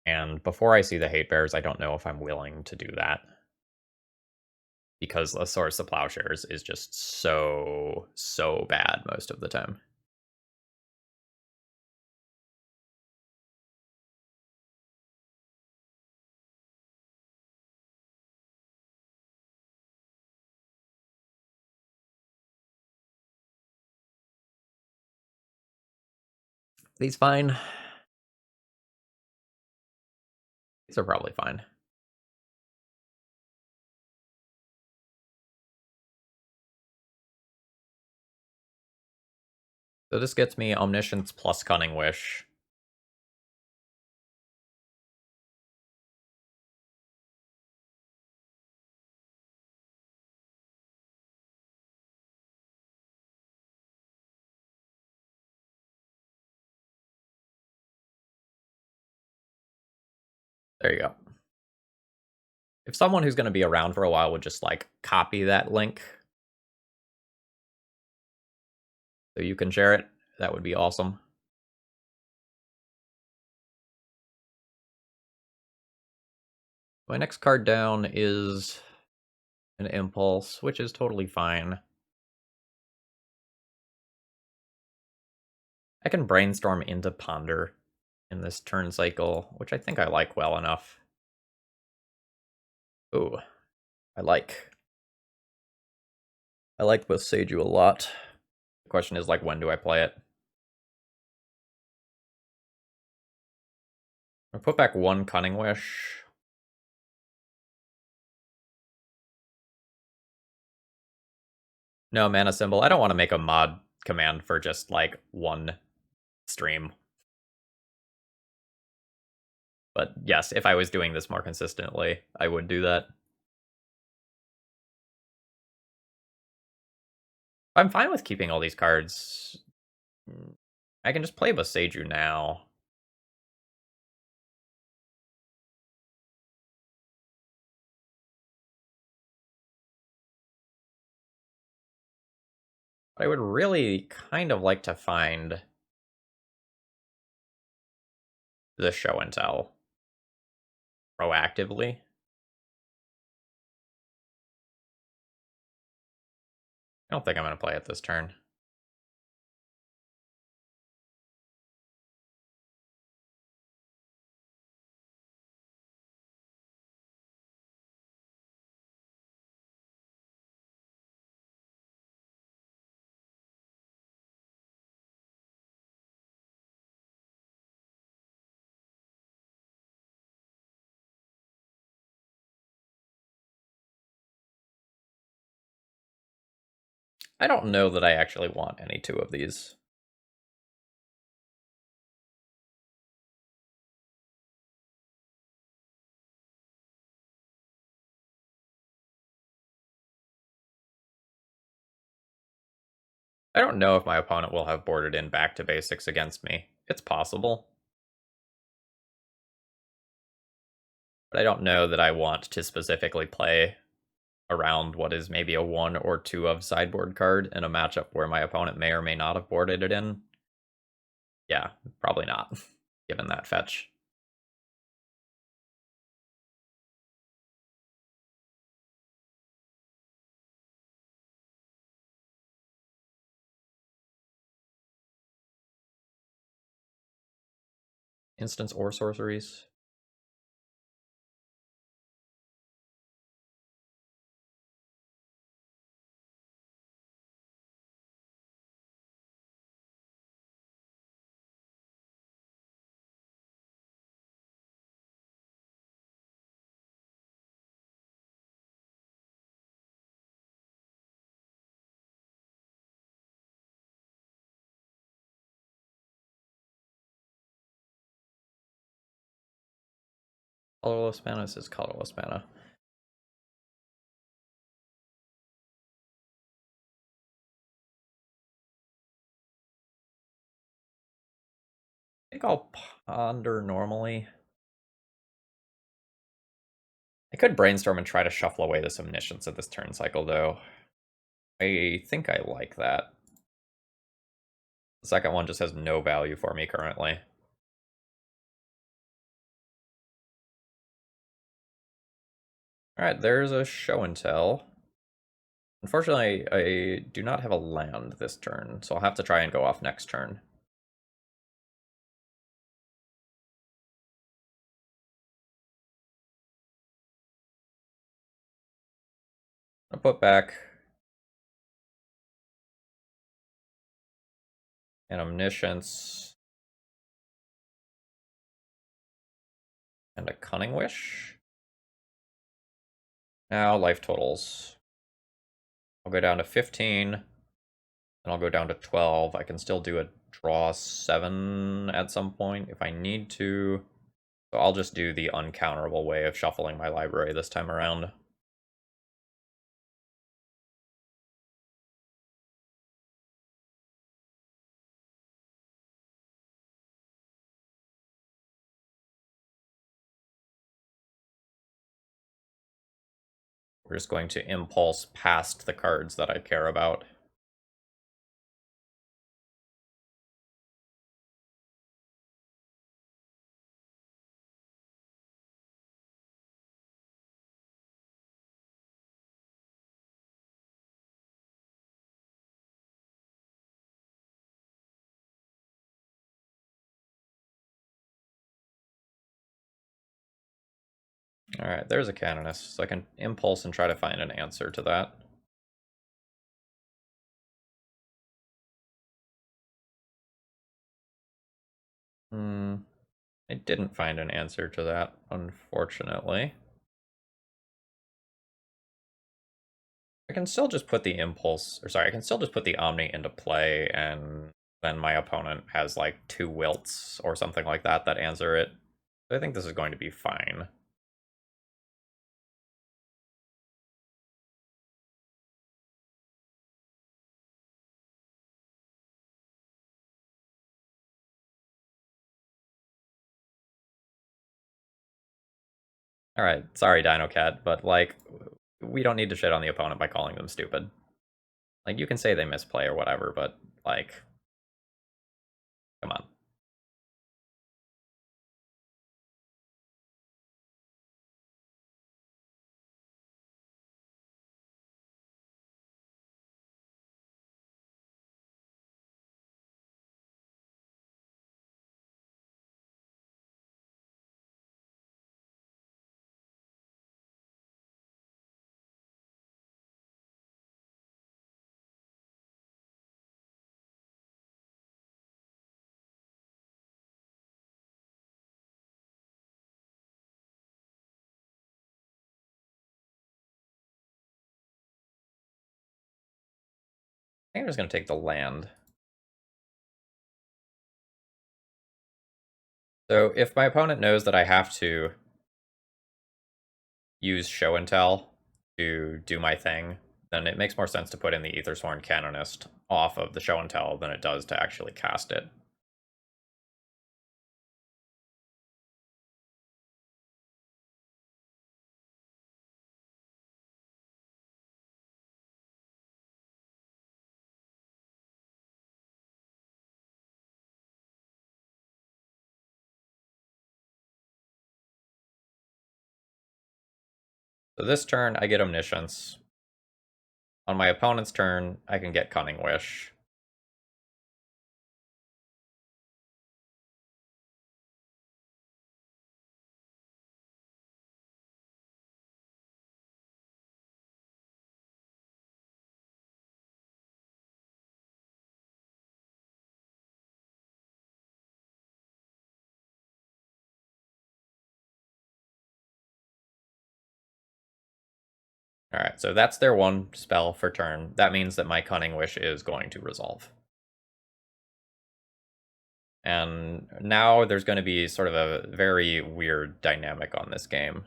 Speaker 1: And before I see the Hate Bears, I don't know if I'm willing to do that. Because the Swords to Plowshares is just so bad most of the time. These fine. These are probably fine. So this gets me Omniscience plus Cunning Wish. There you go. If someone who's going to be around for a while would just, like, copy that link so you can share it, that would be awesome. My next card down is an Impulse, which is totally fine. I can Brainstorm into Ponder in this turn cycle, which I think I like well enough. Ooh, I like Boseiju a lot. The question is, like, when do I play it? I'll put back one Cunning Wish. No, Mana Symbol. I don't want to make a mod command for just, like, one stream. But yes, if I was doing this more consistently, I would do that. I'm fine with keeping all these cards. I can just play Boseiju now. I would really kind of like to find the show and tell proactively. I don't think I'm going to play it this turn. I don't know that I actually want any two of these. I don't know if my opponent will have boarded in back to basics against me. It's possible. But I don't know that I want to specifically play around what is maybe a 1 or 2 of sideboard card in a matchup where my opponent may or may not have boarded it in. Yeah, probably not, given that fetch. Instants or sorceries. Colorless mana is colorless mana. I think I'll ponder normally. I could brainstorm and try to shuffle away this Omniscience at this turn cycle, though. I think I like that. The second one just has no value for me currently. Alright, there's a show and tell. Unfortunately, I do not have a land this turn, so I'll have to try and go off next turn. I'll put back an Omniscience and a Cunning Wish. Now, life totals. I'll go down to 15, and I'll go down to 12. I can still do a draw 7 at some point if I need to. So I'll just do the uncounterable way of shuffling my library this time around. We're just going to impulse past the cards that I care about. Alright, there's a Canonist, so I can impulse and try to find an answer to that. I didn't find an answer to that, unfortunately. I can still just put the impulse, or sorry, I can still just put the Omni into play, and then my opponent has like 2 wilts or something like that that answer it. I think this is going to be fine. Alright, sorry Dino Cat, but like, we don't need to shit on the opponent by calling them stupid. Like, you can say they misplay or whatever, but like, come on. I think I'm just going to take the land. So if my opponent knows that I have to use show and tell to do my thing, then it makes more sense to put in the Aethersworn Canonist off of the show and tell than it does to actually cast it. So this turn, I get Omniscience. On my opponent's turn, I can get Cunning Wish. Alright, so that's their one spell for turn. That means that my Cunning Wish is going to resolve. And now there's going to be sort of a very weird dynamic on this game.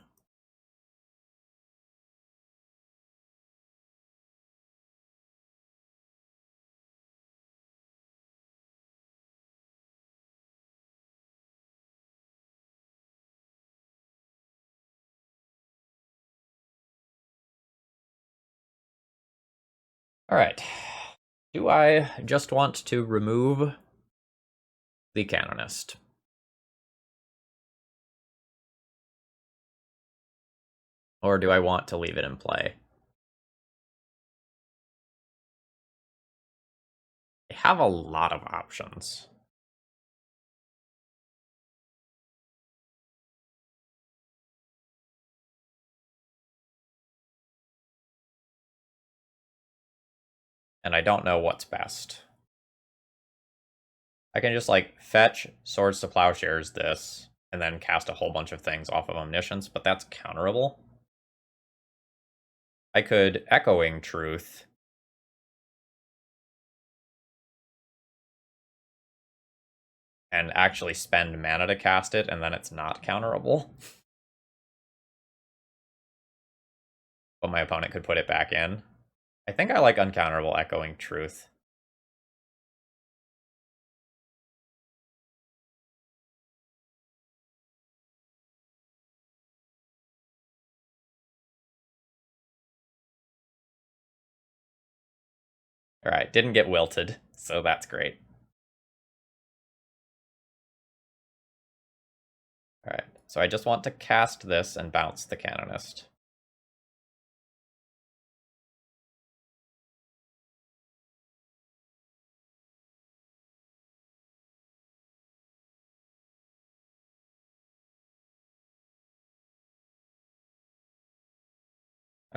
Speaker 1: Alright. Do I just want to remove the Canonist? Or do I want to leave it in play? I have a lot of options. And I don't know what's best. I can just like fetch Swords to Plowshares this, and then cast a whole bunch of things off of Omniscience, but that's counterable. I could Echoing Truth. And actually spend mana to cast it, and then it's not counterable. But my opponent could put it back in. I think I like uncounterable Echoing Truth. Alright, didn't get wilted, so that's great. Alright, so I just want to cast this and bounce the Canonist.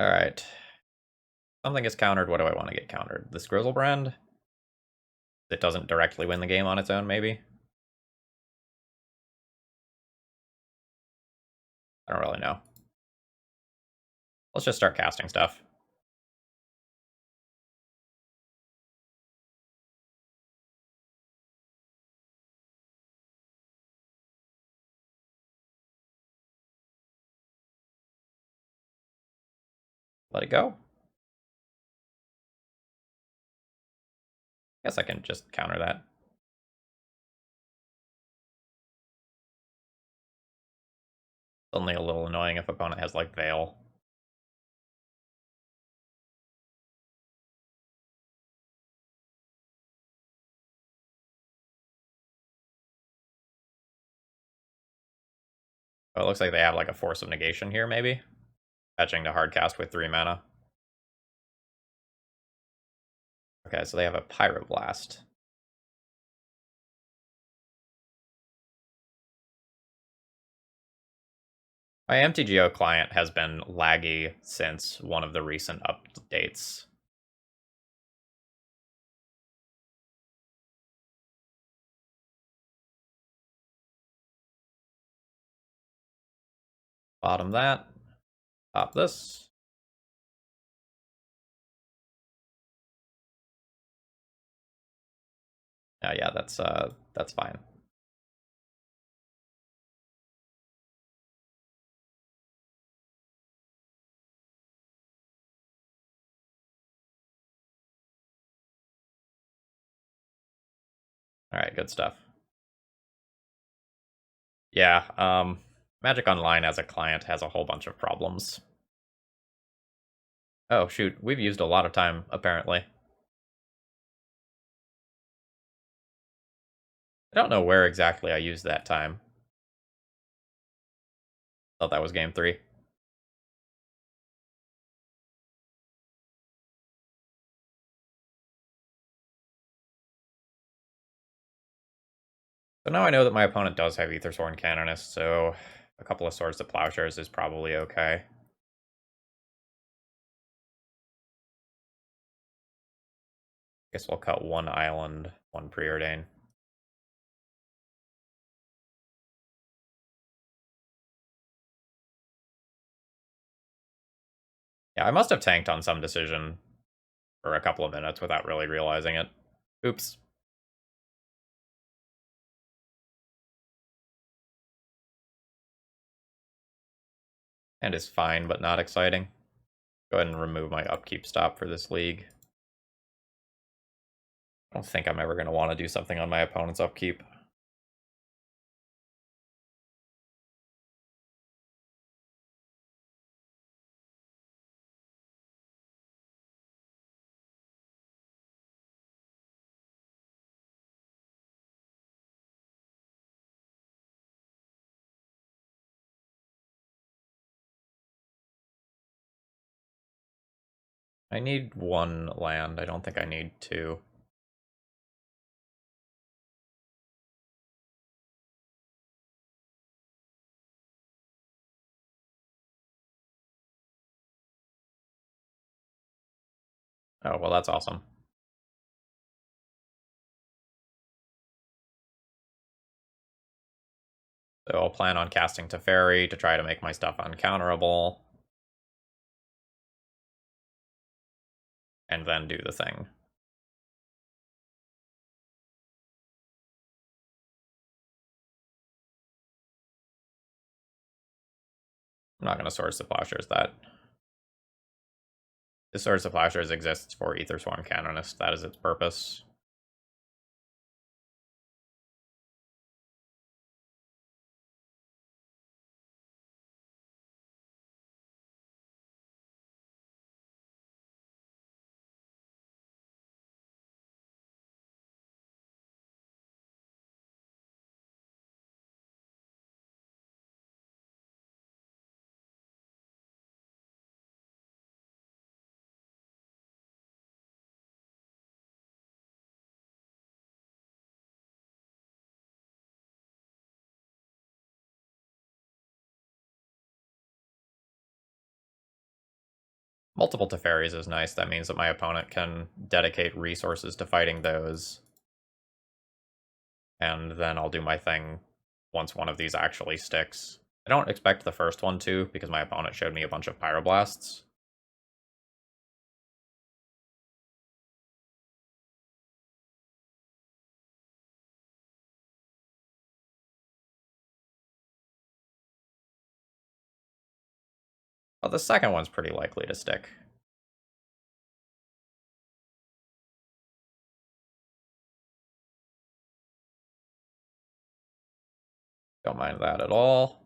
Speaker 1: Alright. Something is countered. What do I want to get countered? This Grizzlebrand? It doesn't directly win the game on its own, maybe? I don't really know. Let's just start casting stuff. Let it go. Guess I can just counter that. Only a little annoying if opponent has, like, Veil. Oh, it looks like they have, like, a Force of Negation here, maybe? Fetching to hardcast with 3 mana. Okay, so they have a Pyroblast. My MTGO client has been laggy since one of the recent updates. Bottom that. Top this. Oh, yeah, that's fine. Alright, good stuff. Yeah, Magic Online as a client has a whole bunch of problems. Oh, shoot, we've used a lot of time, apparently. I don't know where exactly I used that time. Thought that was game 3. So now I know that my opponent does have Aethersworn Canonist, so a couple of Swords to Plowshares is probably okay. Guess we'll cut 1 Island, 1 Preordain. Yeah, I must have tanked on some decision for a couple of minutes without really realizing it. Oops. And is fine, but not exciting. Go ahead and remove my upkeep stop for this league. I don't think I'm ever going to want to do something on my opponent's upkeep. I need 1 land. I don't think I need 2. Oh, well, that's awesome. So I'll plan on casting Teferi to try to make my stuff uncounterable. And then do the thing. I'm not going to Swords to Plowshares that. The Swords to Plowshares exists for Aethersworn Canonist. That is its purpose. Multiple Teferis is nice. That means that my opponent can dedicate resources to fighting those. And then I'll do my thing once one of these actually sticks. I don't expect the first one to, because my opponent showed me a bunch of Pyroblasts. But the second one's pretty likely to stick. Don't mind that at all.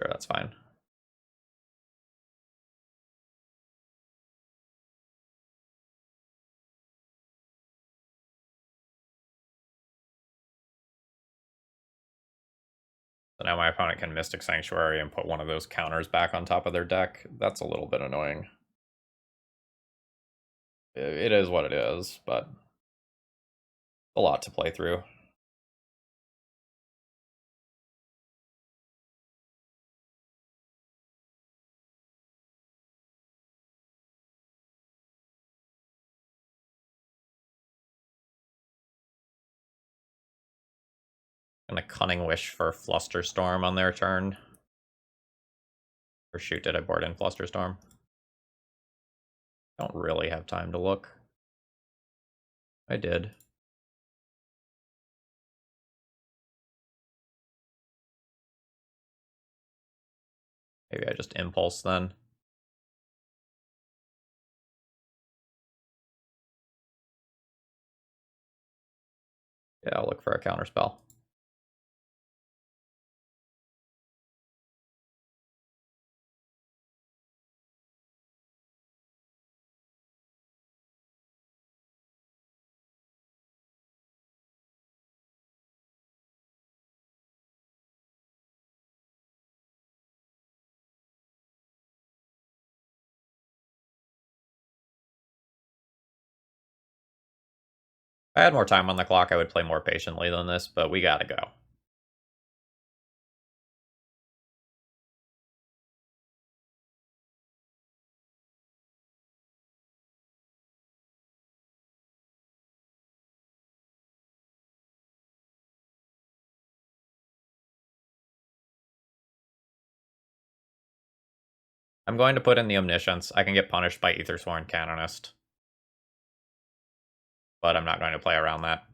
Speaker 1: Sure, that's fine. So now my opponent can Mystic Sanctuary and put one of those counters back on top of their deck. That's a little bit annoying. It is what it is, but a lot to play through. Gonna Cunning Wish for Flusterstorm on their turn. Or shoot, did I board in Flusterstorm? Don't really have time to look. I did. Maybe I just Impulse then. Yeah, I'll look for a counterspell. If I had more time on the clock, I would play more patiently than this, but we gotta go. I'm going to put in the Omniscience. I can get punished by Aethersworn Canonist. But I'm not going to play around that.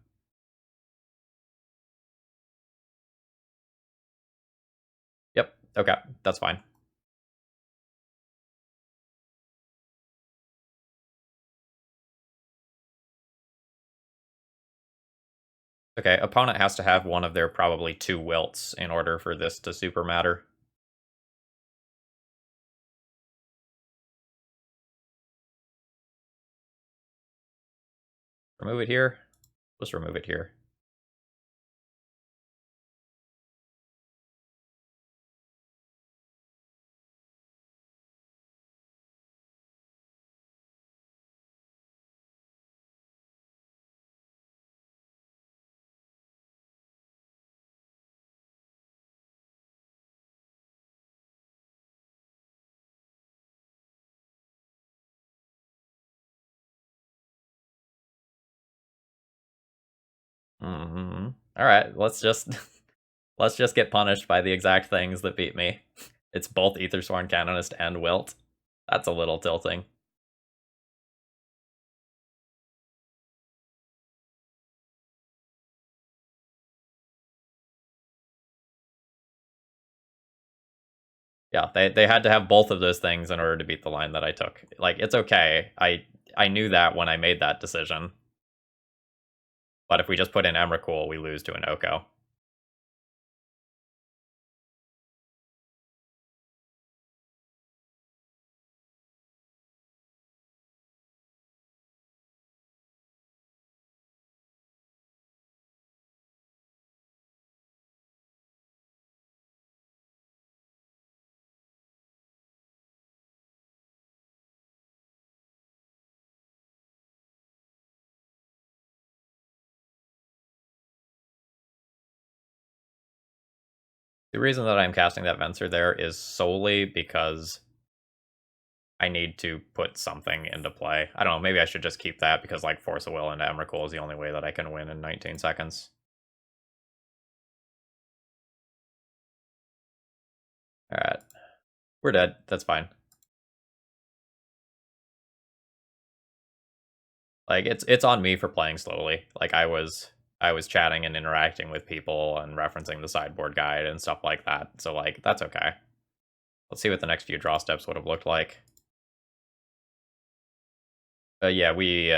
Speaker 1: Yep, okay, that's fine. Okay, opponent has to have one of their probably 2 wilts in order for this to super matter. Remove it here. Let's remove it here. All right, let's just let's just get punished by the exact things that beat me. It's both Aethersworn Canonist and Wilt. That's a little tilting. Yeah, they had to have both of those things in order to beat the line that I took. Like, it's okay. I knew that when I made that decision. But if we just put in Emrakul, we lose to an Oko. The reason that I'm casting that Venser there is solely because I need to put something into play. I don't know, maybe I should just keep that because, like, Force of Will into Emrakul is the only way that I can win in 19 seconds. Alright. We're dead. That's fine. Like, it's on me for playing slowly. Like, I was chatting and interacting with people and referencing the sideboard guide and stuff like that. So, like, that's okay. Let's see what the next few draw steps would have looked like. Yeah, we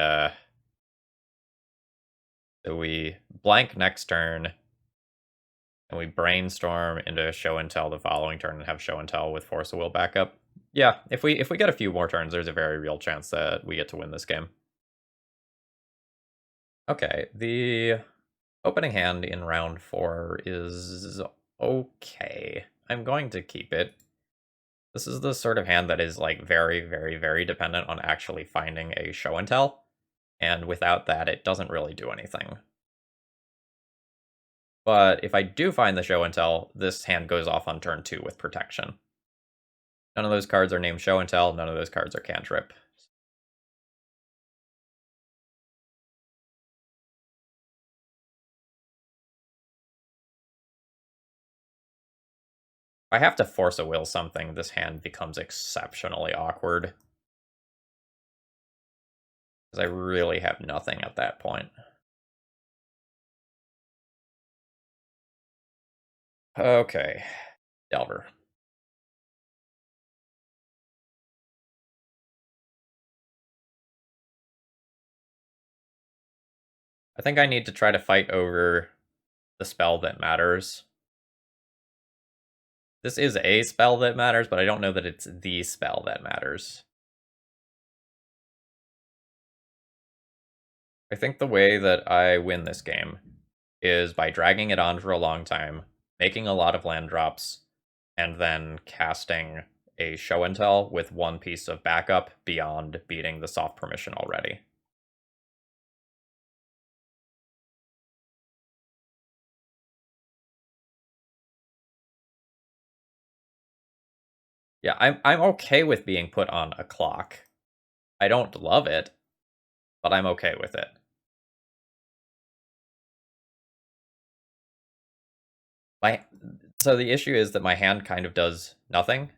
Speaker 1: blank next turn, and we brainstorm into show and tell the following turn and have show and tell with Force of Will backup. Yeah, if we get a few more turns, there's a very real chance that we get to win this game. Okay, the opening hand in round 4 is okay. I'm going to keep it. This is the sort of hand that is, like, very, very, very dependent on actually finding a show and tell, and without that, it doesn't really do anything. But if I do find the show and tell, this hand goes off on turn 2 with protection. None of those cards are named show and tell, none of those cards are cantrip. If I have to Force a Will something, this hand becomes exceptionally awkward. Because I really have nothing at that point. Okay. Delver. I think I need to try to fight over the spell that matters. This is a spell that matters, but I don't know that it's the spell that matters. I think the way that I win this game is by dragging it on for a long time, making a lot of land drops, and then casting a show and tell with one piece of backup beyond beating the soft permission already. Yeah, I'm okay with being put on a clock. I don't love it, but I'm okay with it. My so the issue is that my hand kind of does nothing.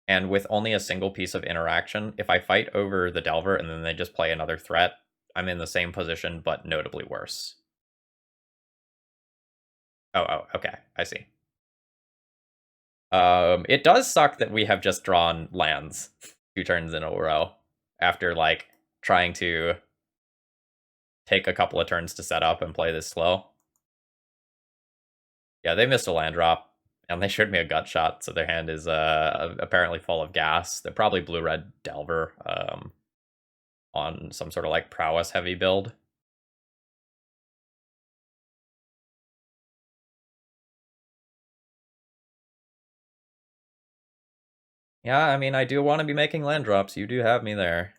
Speaker 1: And with only a single piece of interaction, if I fight over the Delver and then they just play another threat, I'm in the same position, but notably worse. Oh, okay, I see. It does suck that we have just drawn lands 2 turns in a row after, like, trying to take a couple of turns to set up and play this slow. Yeah, they missed a land drop, and they showed me a gut shot, so their hand is apparently full of gas. They're probably blue-red Delver on some sort of, like, prowess-heavy build. Yeah, I mean, I do want to be making land drops. You do have me there.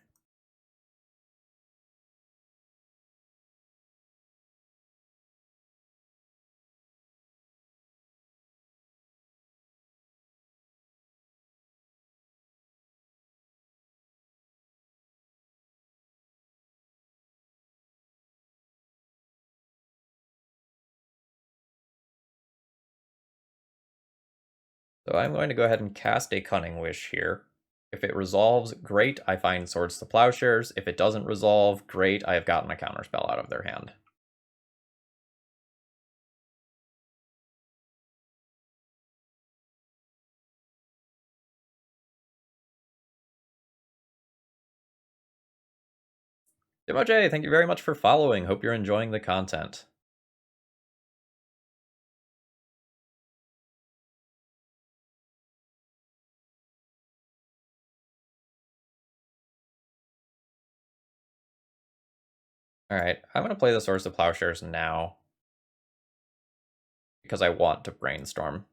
Speaker 1: So I'm going to go ahead and cast a Cunning Wish here. If it resolves, great, I find Swords to Plowshares. If it doesn't resolve, great, I have gotten a counterspell out of their hand. J, thank you very much for following. Hope you're enjoying the content. Alright, I'm going to play the Swords to Plowshares now because I want to brainstorm.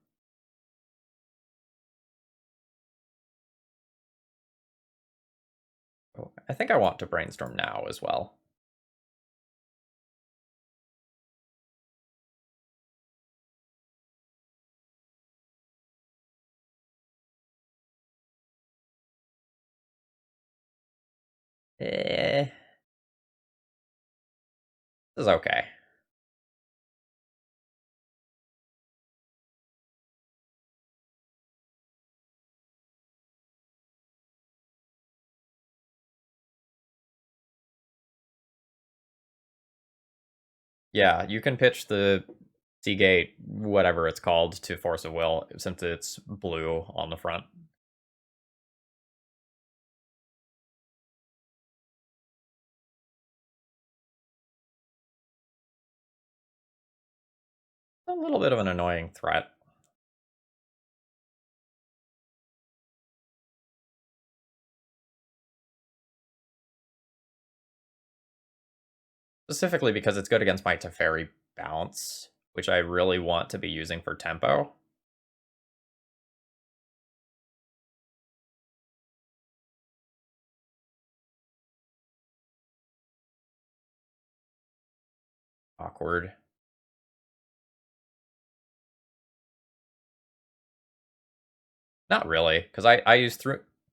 Speaker 1: Oh, I think I want to brainstorm now as well. Eh, this is okay. Yeah, you can pitch the Seagate, whatever it's called, to Force of Will, since it's blue on the front. A little bit of an annoying threat. Specifically because it's good against my Teferi bounce, which I really want to be using for tempo. Awkward. Not really, because I use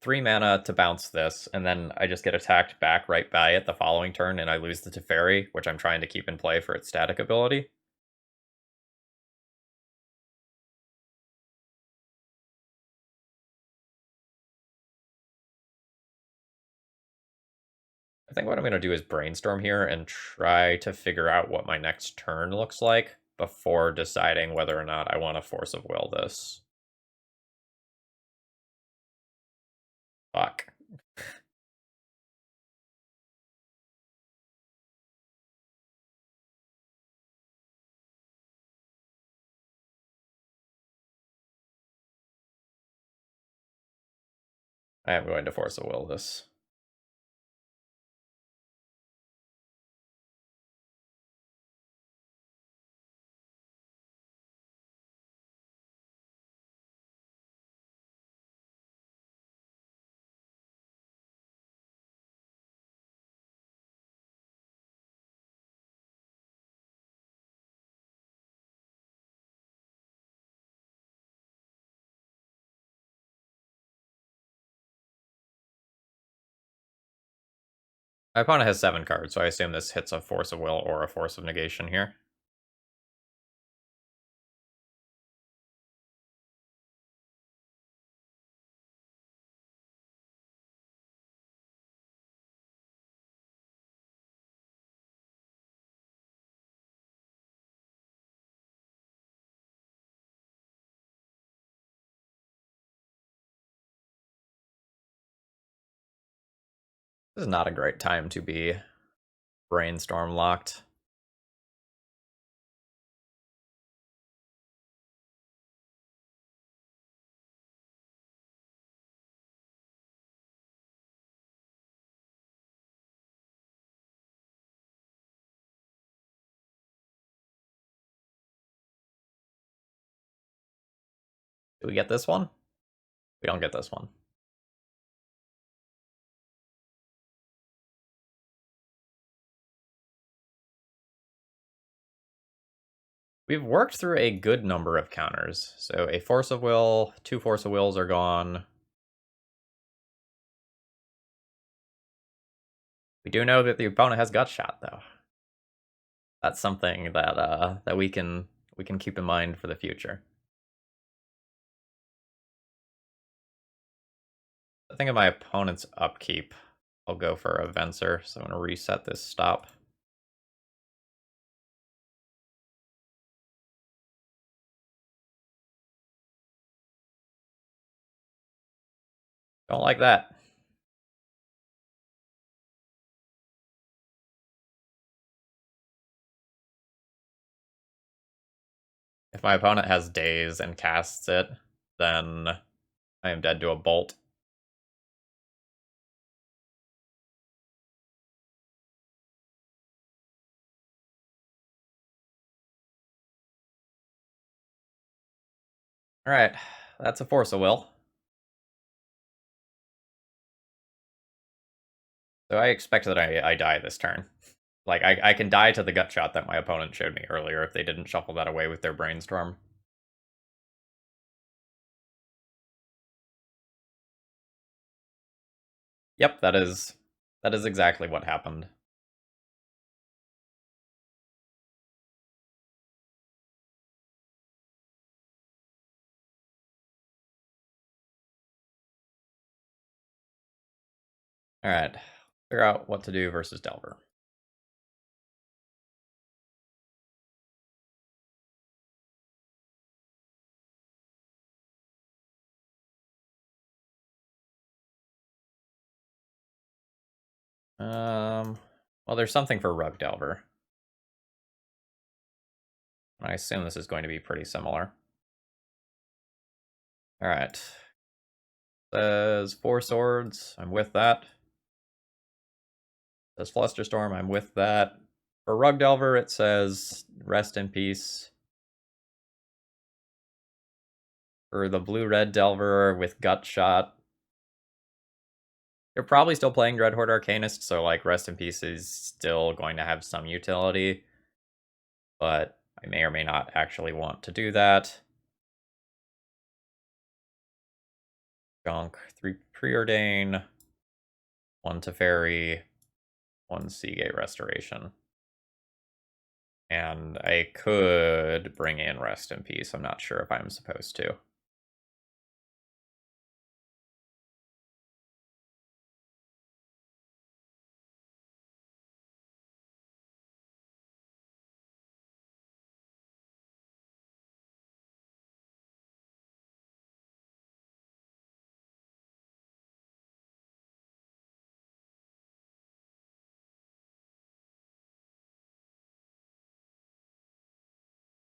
Speaker 1: three mana to bounce this, and then I just get attacked back right by it the following turn, and I lose the Teferi, which I'm trying to keep in play for its static ability. I think what I'm going to do is brainstorm here and try to figure out what my next turn looks like before deciding whether or not I want to Force of Will this. Fuck. I am going to Force of Will this. My opponent has 7 cards, so I assume this hits a Force of Will or a Force of Negation here. This is not a great time to be brainstorm locked. Do we get this one? We don't get this one. We've worked through a good number of counters. So a Force of Will, 2 Force of Wills are gone. We do know that the opponent has Gut Shot, though. That's something that we can keep in mind for the future. I think of my opponent's upkeep. I'll go for a Venser, so I'm going to reset this stop. Don't like that. If my opponent has Daze and casts it, then I am dead to a Bolt. Alright, that's a Force of Will. So I expect that I die this turn. Like, I can die to the Gut Shot that my opponent showed me earlier if they didn't shuffle that away with their Brainstorm. Yep, that is That is exactly what happened. Alright. Figure out what to do versus Delver. Well, there's something for Rug Delver. I assume this is going to be pretty similar. Alright. Says 4 swords. I'm with that. Says Flusterstorm. I'm with that. For Rug Delver, it says rest in peace. For the blue-red Delver with Gut Shot, you're probably still playing Dreadhorde Arcanist, so like rest in peace is still going to have some utility. But I may or may not actually want to do that. Junk, 3 Preordain, 1 Teferi, 1 Seagate Restoration. And I could bring in Rest in Peace. I'm not sure if I'm supposed to.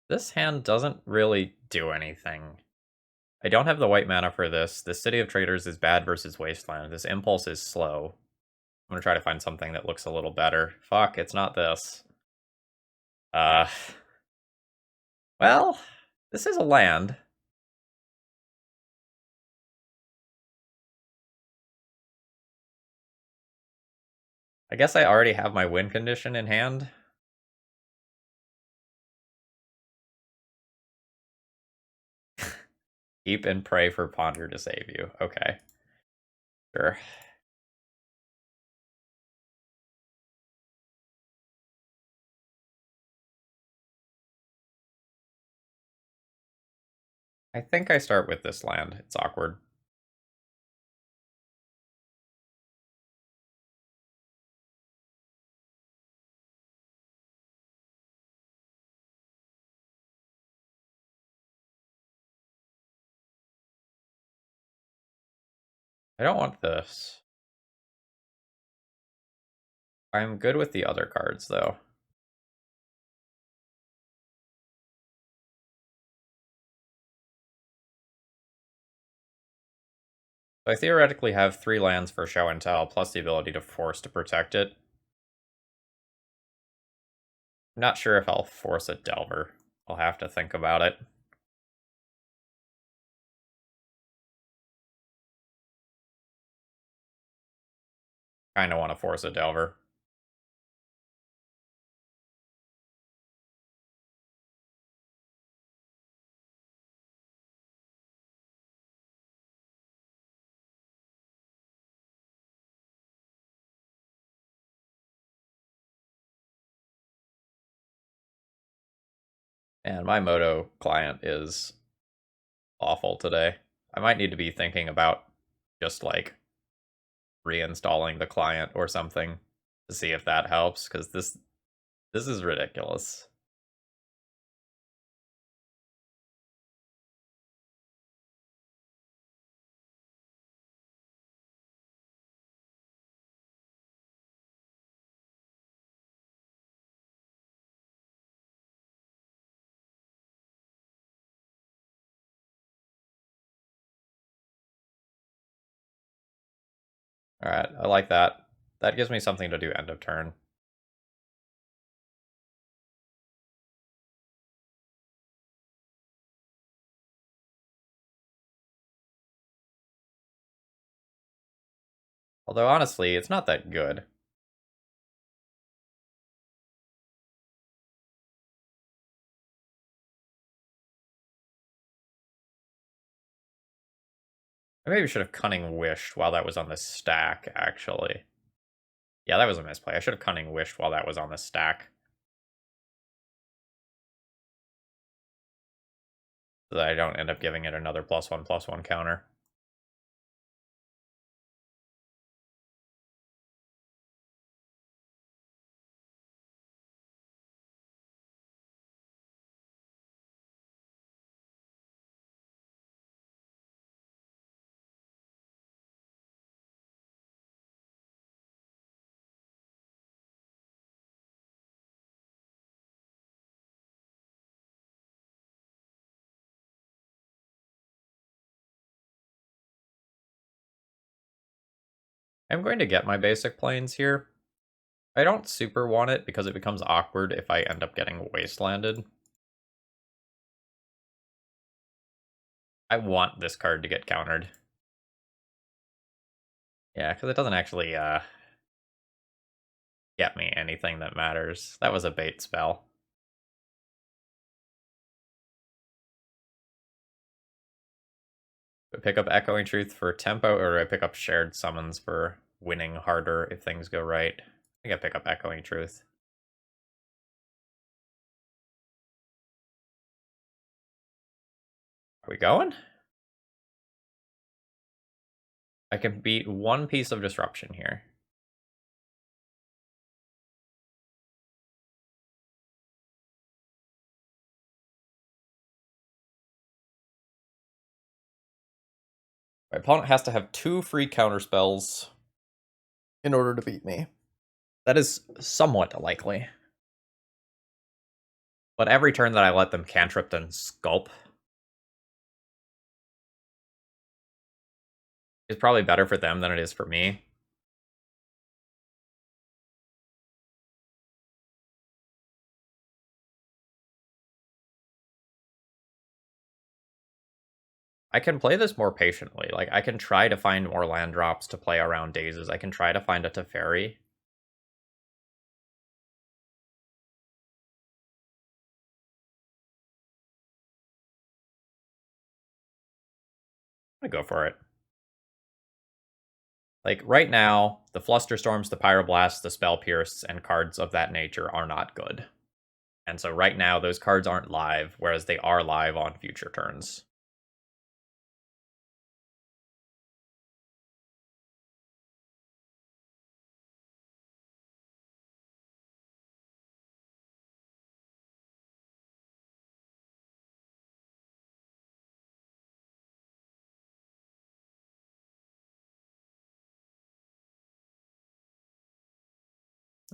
Speaker 1: This hand doesn't really do anything. I don't have the white mana for this. The City of Traders is bad versus Wasteland. This Impulse is slow. I'm gonna try to find something that looks a little better. Fuck, it's not this. Uh, well, this is a land. I guess I already have my win condition in hand. Keep and pray for Ponder to save you. Okay. Sure. I think I start with this land. It's awkward. I don't want this. I'm good with the other cards, though. So I theoretically have 3 lands for Show and Tell, plus the ability to force to protect it. I'm not sure if I'll force a Delver. I'll have to think about it. Kinda want to force a Delver. And my Moto client is awful today. I might need to be thinking about just, like, reinstalling the client or something to see if that helps, because this is ridiculous. Alright, I like that. That gives me something to do end of turn. Although, honestly, it's not that good. I maybe should have Cunning Wished while that was on the stack, actually. Yeah, that was a misplay. I should have Cunning Wished while that was on the stack. So that I don't end up giving it another +1/+1 counter. I'm going to get my basic planes here. I don't super want it because it becomes awkward if I end up getting wastelanded. I want this card to get countered. Yeah, because it doesn't actually get me anything that matters. That was a bait spell. Do I pick up Echoing Truth for tempo, or do I pick up Shared Summons for winning harder if things go right? I think I pick up Echoing Truth. Are we going? I can beat one piece of disruption here. My opponent has to have 2 free counter spells in order to beat me. That is somewhat likely. But every turn that I let them cantrip and sculpt is probably better for them than it is for me. I can play this more patiently. Like, I can try to find more land drops to play around Dazes. I can try to find a Teferi. I'm gonna go for it. Like, right now, the Flusterstorms, the Pyroblasts, the Spell Pierce, and cards of that nature are not good. And so right now, those cards aren't live, whereas they are live on future turns.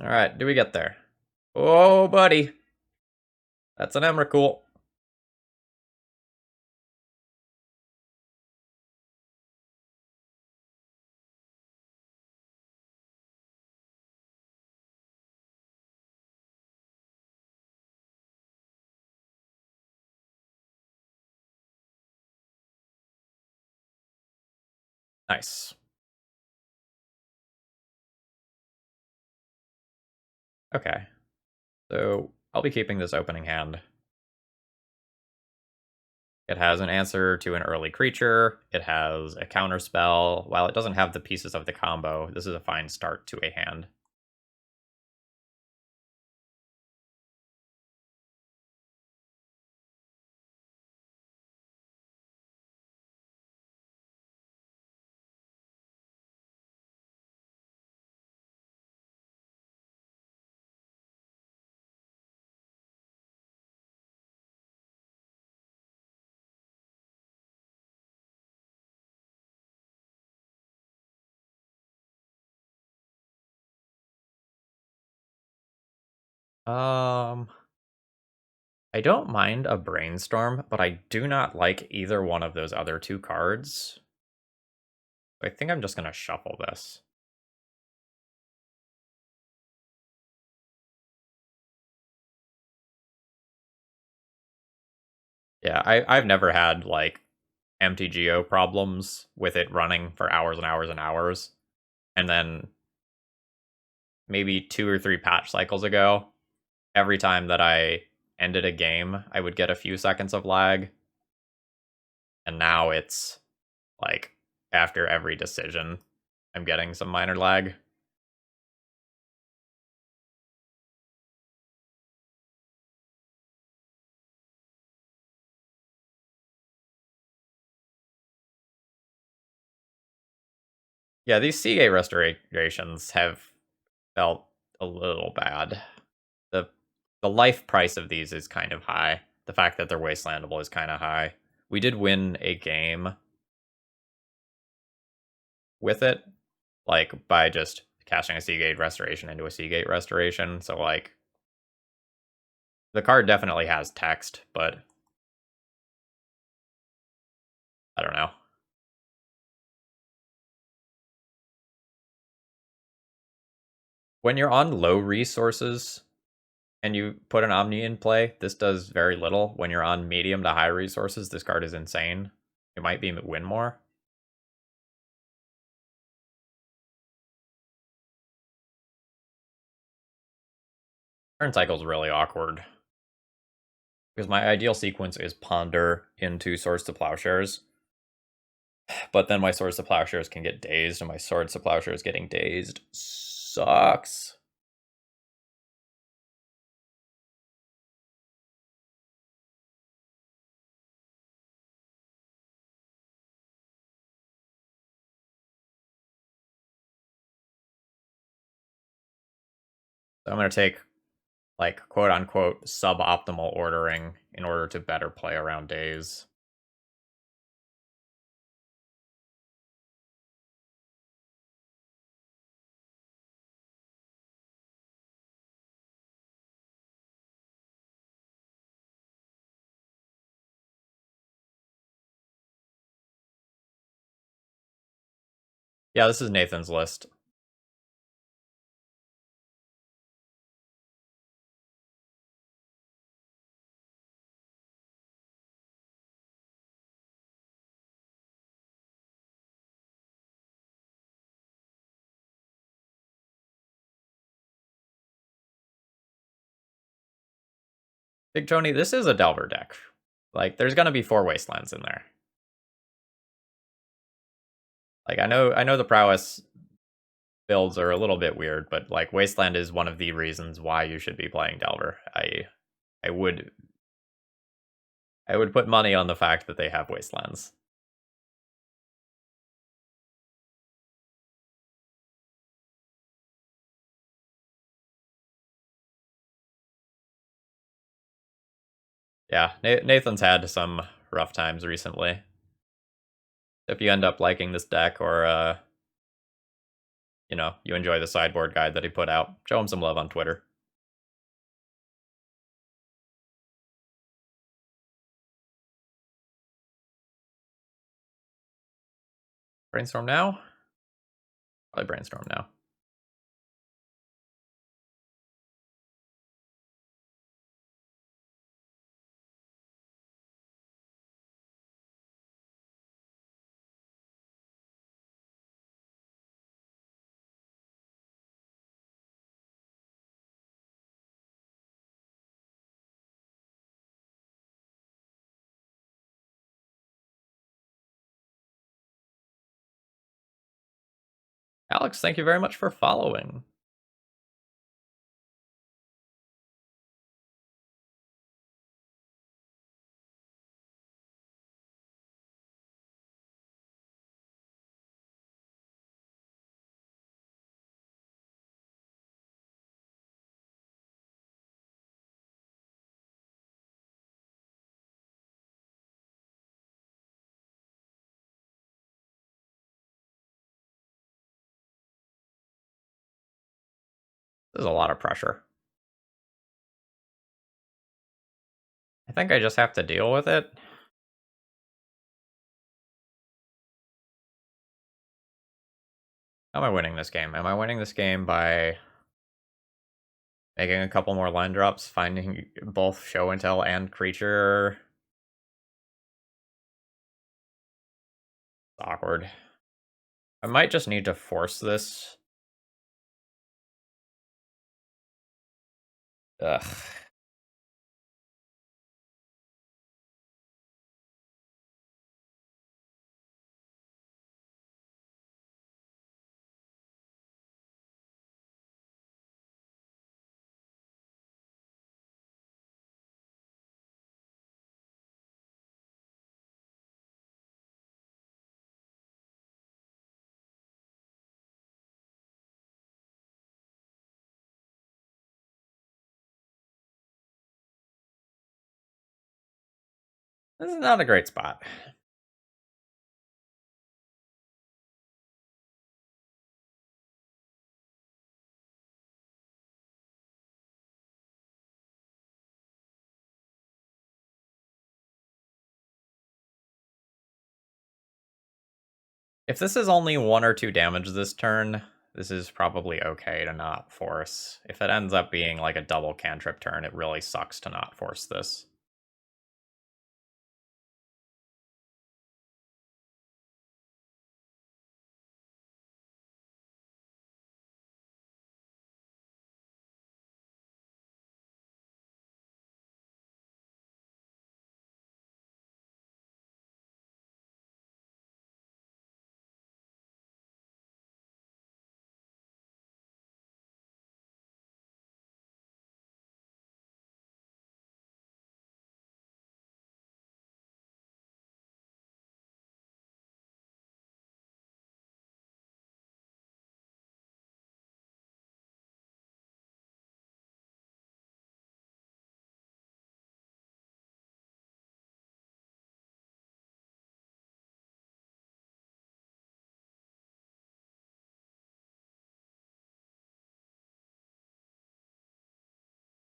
Speaker 1: Alright, do we get there? Oh, buddy. That's an Emrakul. Nice. Okay. So, I'll be keeping this opening hand. It has an answer to an early creature. It has a counter spell. While it doesn't have the pieces of the combo, this is a fine start to a hand. I don't mind a Brainstorm, but I do not like either one of those other 2 cards. I think I'm just gonna shuffle this. Yeah, I've never had, like, MTGO problems with it running for hours and hours and hours. And then maybe 2 or 3 patch cycles ago, every time that I ended a game, I would get a few seconds of lag. And now it's, like, after every decision, I'm getting some minor lag. Yeah, these Seagate restorations have felt a little bad. The the life price of these is kind of high. The fact that they're wastelandable is kind of high. We did win a game with it, like by just casting a Seagate restoration into a Seagate restoration. So like the card definitely has text, but I don't know. When you're on low resources and you put an Omni in play, this does very little. When you're on medium to high resources, this card is insane. It might be win more. Turn cycle is really awkward. Because my ideal sequence is Ponder into Swords to Plowshares. But then my Swords to Plowshares can get dazed, and my Swords to Plowshares getting dazed sucks. So I'm going to take, like, quote-unquote, suboptimal ordering in order to better play around daze. Yeah, this is Nathan's list. Big Tony, this is a Delver deck. Like, there's going to be 4 Wastelands in there. Like, I know the prowess builds are a little bit weird, but like Wasteland is one of the reasons why you should be playing Delver. I would put money on the fact that they have Wastelands. Yeah, Nathan's had some rough times recently. If you end up liking this deck, or you know, you enjoy the sideboard guide that he put out, show him some love on Twitter. Brainstorm now? Probably brainstorm now. Alex, thank you very much for following. There's a lot of pressure. I think I just have to deal with it. How am I winning this game? Am I winning this game by making a couple more line drops, finding both show and tell and creature? It's awkward. I might just need to force this. Ugh. This is not a great spot. If this is only 1 or 2 damage this turn, this is probably okay to not force. If it ends up being like a double cantrip turn, it really sucks to not force this.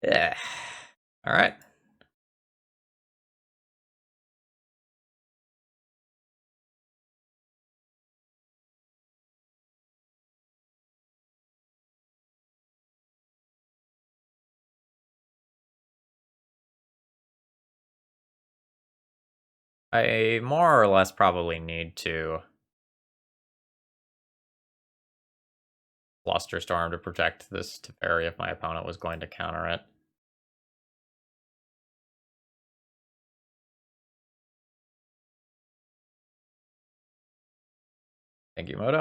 Speaker 1: Yeah. All right. I more or less probably need to Flusterstorm to protect this Teferi if my opponent was going to counter it. Thank you, Moto.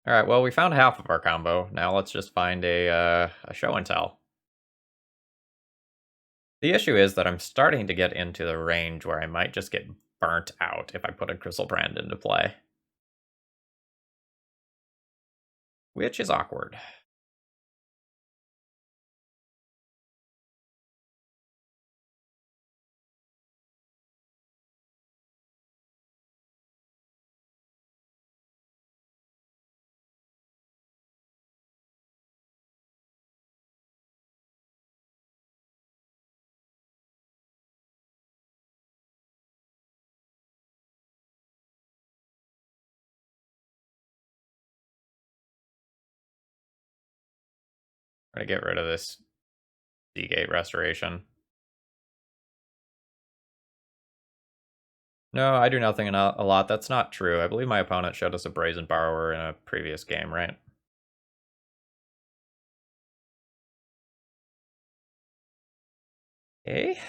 Speaker 1: All right, well, we found half of our combo. Now let's just find a show and tell. The issue is that I'm starting to get into the range where I might just get burnt out if I put a Griselbrand into play. Which is awkward. I'm gonna get rid of this Seagate Restoration. No, I do nothing a lot. That's not true. I believe my opponent showed us a Brazen Borrower in a previous game, right? Okay. I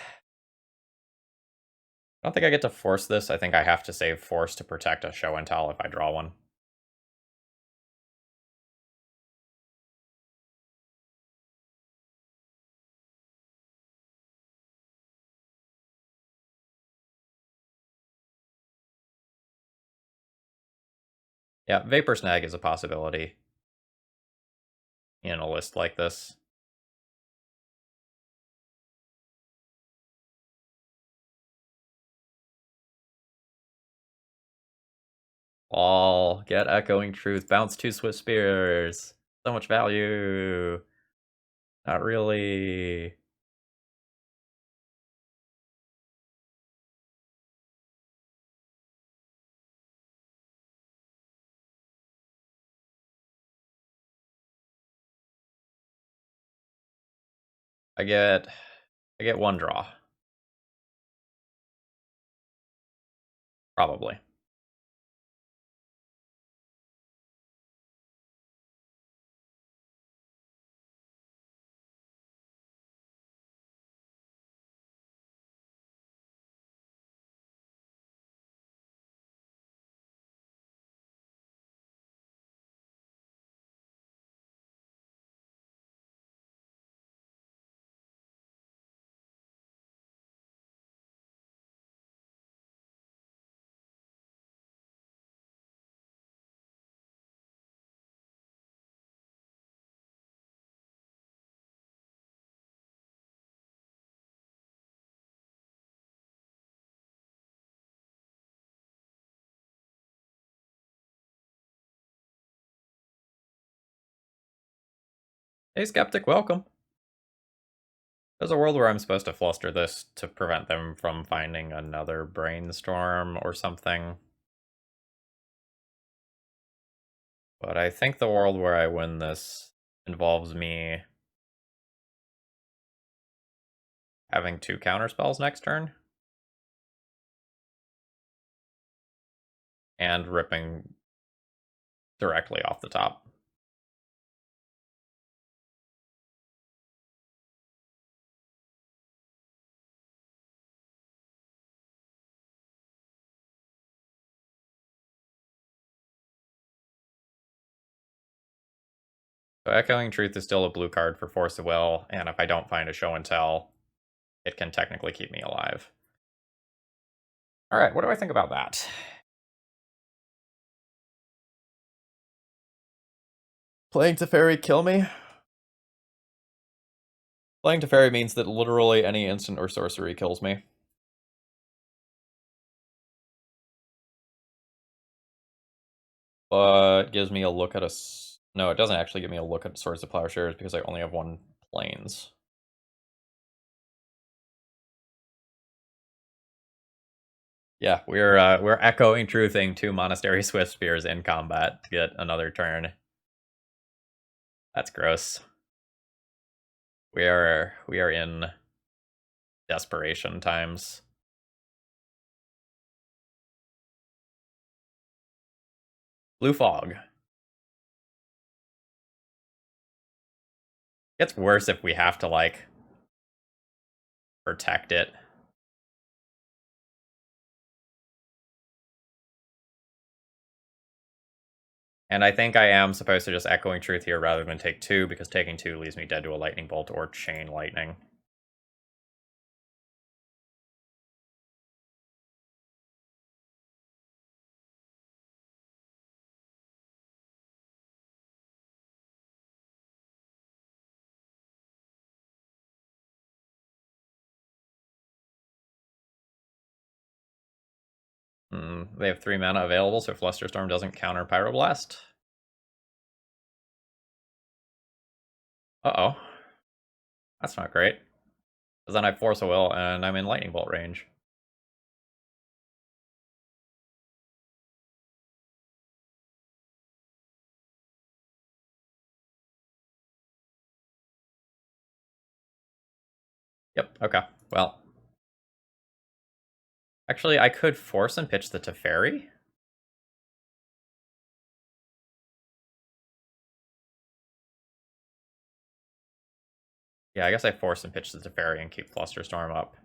Speaker 1: don't think I get to force this. I think I have to save force to protect a show and tell if I draw one. Yeah, Vapor Snag is a possibility in a list like this. All get Echoing Truth, bounce 2 Swift Spears. So much value. Not really. I get 1 draw. Probably. Hey, Skeptic, welcome. There's a world where I'm supposed to fluster this to prevent them from finding another brainstorm or something. But I think the world where I win this involves me having 2 counterspells next turn and ripping directly off the top. So Echoing Truth is still a blue card for Force of Will, and if I don't find a show and tell, it can technically keep me alive. Alright, what do I think about that? Playing Teferi kill me? Playing Teferi means that literally any instant or sorcery kills me. But gives me a look at a... No, it doesn't actually give me a look at Swords of Plowshares because I only have 1 Plains. Yeah, we're echoing truthing 2 Monastery Swift Spears in combat to get another turn. That's gross. We are in desperation times. Blue Fog. Gets worse if we have to, like, protect it. And I think I am supposed to just Echoing Truth here rather than take 2, because taking 2 leaves me dead to a Lightning Bolt or Chain Lightning. They have 3 mana available, so Flusterstorm doesn't counter Pyroblast. Uh-oh. That's not great. Because then I Force a Will, and I'm in Lightning Bolt range. Yep, okay. Well. Actually, I could force and pitch the Teferi. Yeah, I guess I force and pitch the Teferi and keep Flusterstorm up.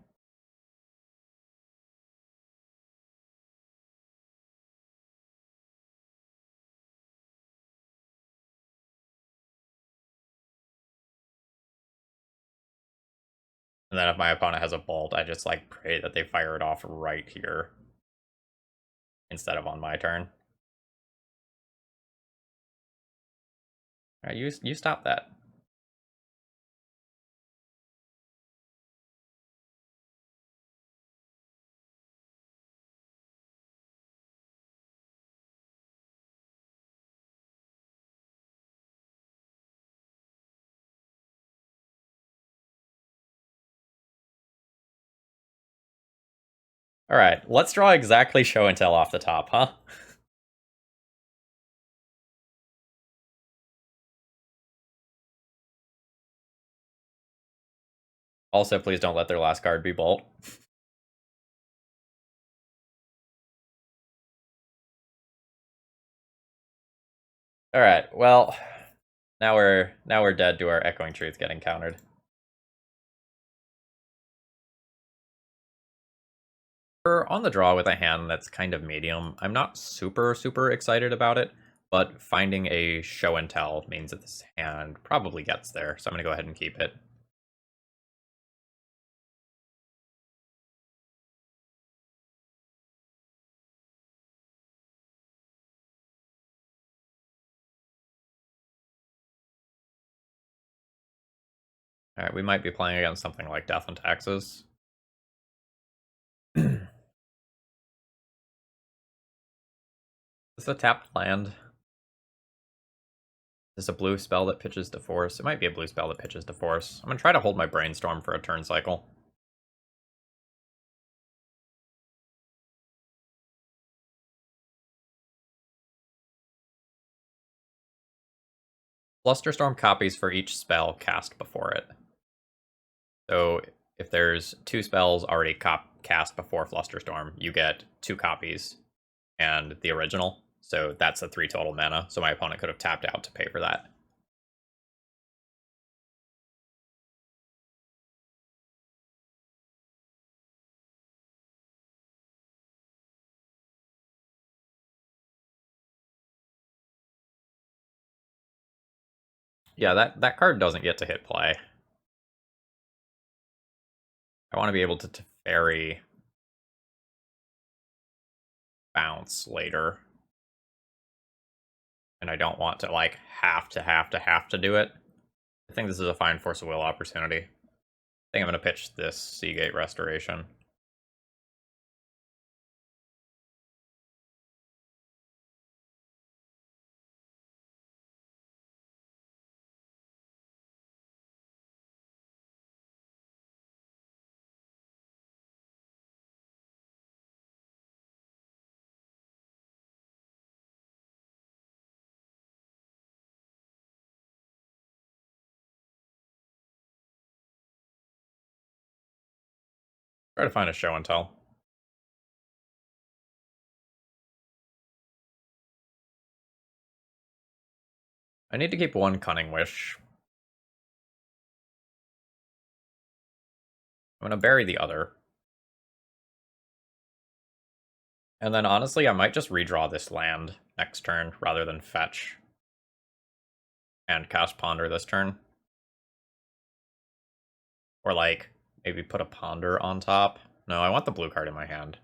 Speaker 1: And then if my opponent has a Bolt, I just, like, pray that they fire it off right here. Instead of on my turn. Alright, you stop that. Alright, let's draw exactly show and tell off the top, huh? Also, please don't let their last card be Bolt. Alright, well, now we're dead to our Echoing Truth getting countered. We're on the draw with a hand that's kind of medium. I'm not super excited about it, but finding a show and tell means that this hand probably gets there, so I'm gonna go ahead and keep it. Alright, we might be playing against something like Death and Taxes. Is this a tapped land? this a blue spell that pitches to force? It might be a blue spell that pitches to force. I'm gonna try to hold my brainstorm for a turn cycle. Flusterstorm copies for each spell cast before it. So if there's 2 spells already cast before Flusterstorm, you get 2 copies and the original. So that's a 3 total mana. So my opponent could have tapped out to pay for that. Yeah, that card doesn't get to hit play. I want to be able to Teferi bounce later. And I don't want to, like, have to do it. I think this is a fine Force of Will opportunity. I think I'm going to pitch this Seagate Restoration. Try to find a show and tell. I need to keep 1 Cunning Wish. I'm going to bury the other. And then honestly, I might just redraw this land next turn rather than fetch. And cast Ponder this turn. Or like, maybe put a Ponder on top. No, I want the blue card in my hand.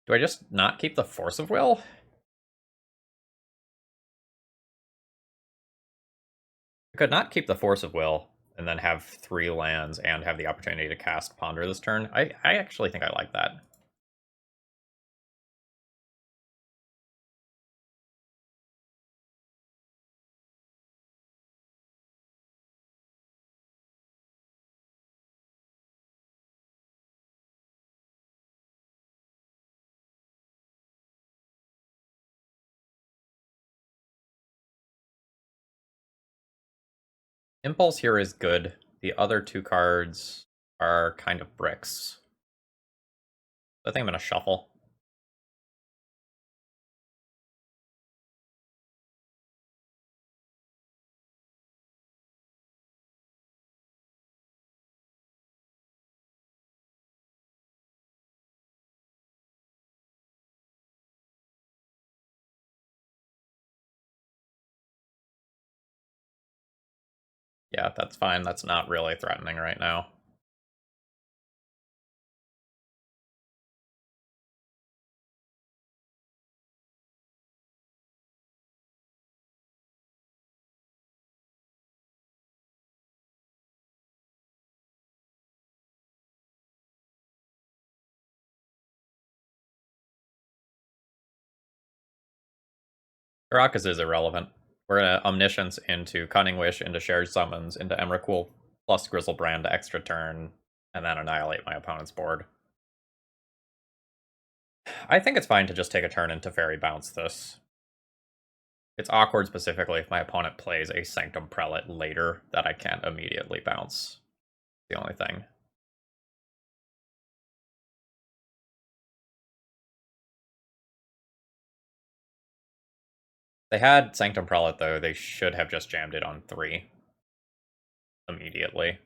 Speaker 1: Do I just not keep the Force of Will? I could not keep the Force of Will and then have 3 lands and have the opportunity to cast Ponder this turn. I actually think I like that. Impulse here is good. The other 2 cards are kind of bricks. I think I'm going to shuffle. Yeah, that's fine. That's not really threatening right now. Caracas is irrelevant. We're gonna Omniscience into Cunning Wish, into Shared Summons, into Emrakul, plus Grizzlebrand to extra turn, and then annihilate my opponent's board. I think it's fine to just take a turn and Teferi bounce this. It's awkward specifically if my opponent plays a Sanctum Prelate later that I can't immediately bounce. The only thing. They had Sanctum Prelate though, they should have just jammed it on 3 immediately.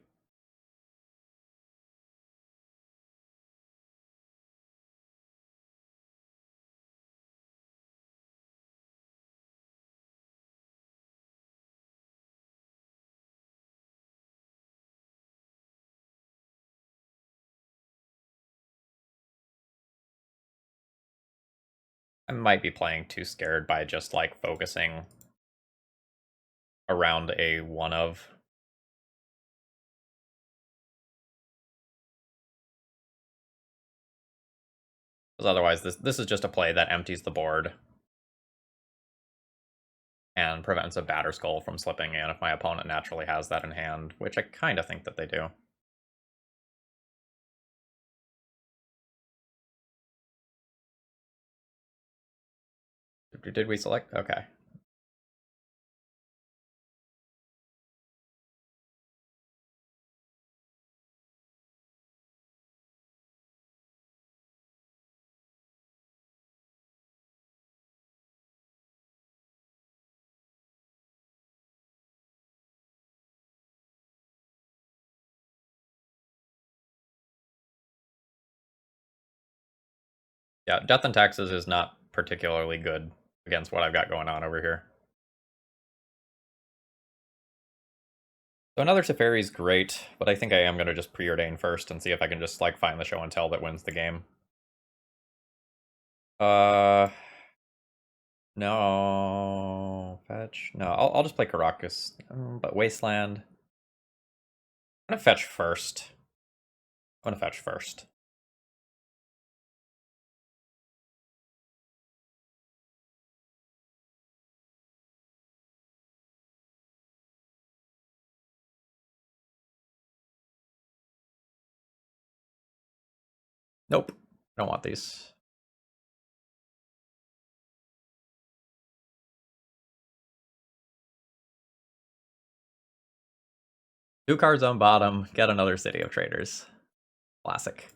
Speaker 1: I might be playing too scared by just like focusing around a 1 of. Because otherwise, this is just a play that empties the board and prevents a Batter Skull from slipping in if my opponent naturally has that in hand, which I kind of think that they do. Did we select? Okay. Yeah, Death and Taxes is not particularly good against what I've got going on over here. So another Teferi is great, but I think I am going to just preordain first and see if I can just, like, find the show and tell that wins the game. No. Fetch? No, I'll just play Caracas. But Wasteland. I'm going to fetch first. I'm going to fetch first. Nope. I don't want these. Two cards on bottom, get another City of Traders. Classic.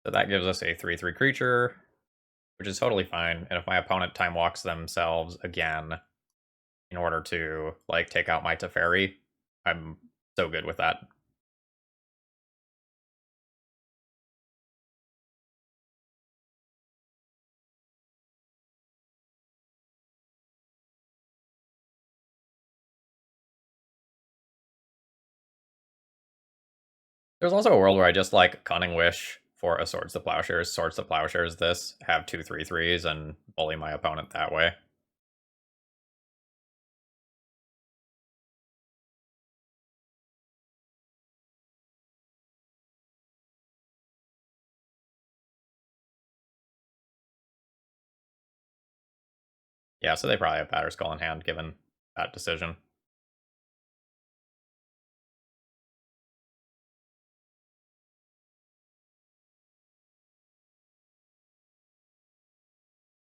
Speaker 1: So that gives us a 3/3 creature, which is totally fine. And if my opponent time walks themselves again in order to, like, take out my Teferi, I'm so good with that. There's also a world where I just, like, Cunning Wish for a Swords to Plowshares. Swords to Plowshares this, have 2/3/3s, and bully my opponent that way. Yeah, so they probably have Batter Skull in hand, given that decision.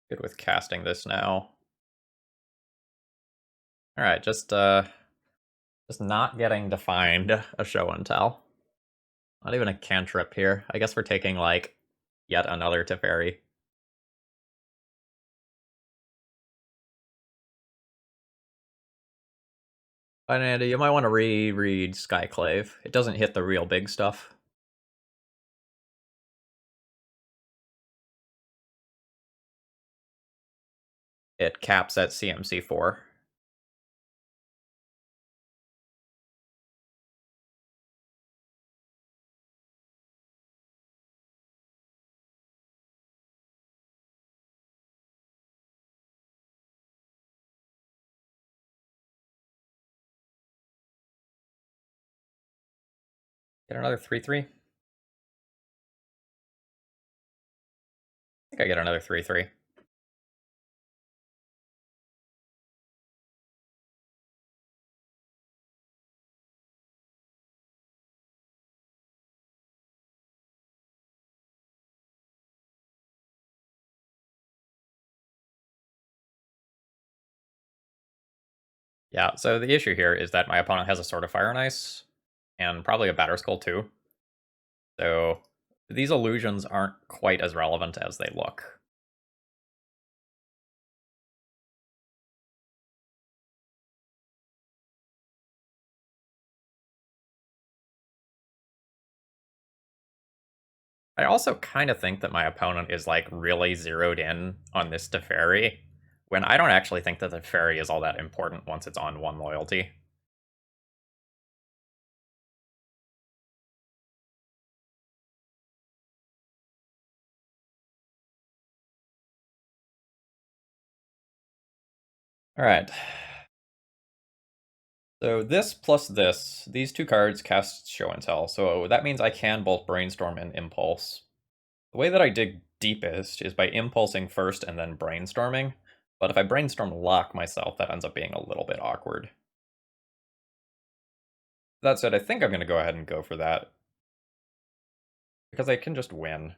Speaker 1: Good with casting this now. Alright, just not getting to find a show and tell. Not even a cantrip here. I guess we're taking, like, yet another Teferi. And Andy, you might want to reread Skyclave. It doesn't hit the real big stuff. It caps at CMC4. Get another 3/3. I think I get another 3/3. Yeah, so the issue here is that my opponent has a Sword of Fire and Ice, and probably a Batter Skull too. So these illusions aren't quite as relevant as they look. I also kind of think that my opponent is, like, really zeroed in on this Teferi, when I don't actually think that the Fairy is all that important once it's on one loyalty. Alright. So this plus this, these two cards cast Show and Tell, so that means I can both Brainstorm and Impulse. The way that I dig deepest is by impulsing first and then brainstorming, but if I brainstorm lock myself, that ends up being a little bit awkward. That said, I think I'm going to go ahead and go for that, because I can just win.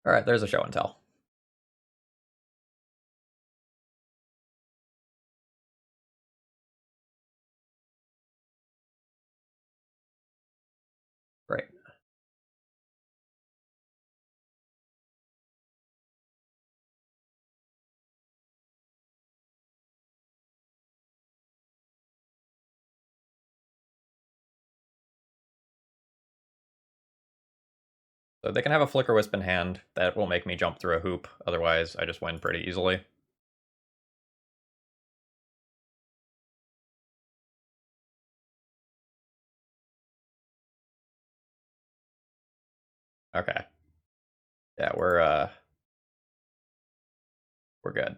Speaker 1: Alright, there's a Show and Tell. Great. So they can have a Flicker Wisp in hand. That will make me jump through a hoop. Otherwise, I just win pretty easily. Okay. Yeah, we're good.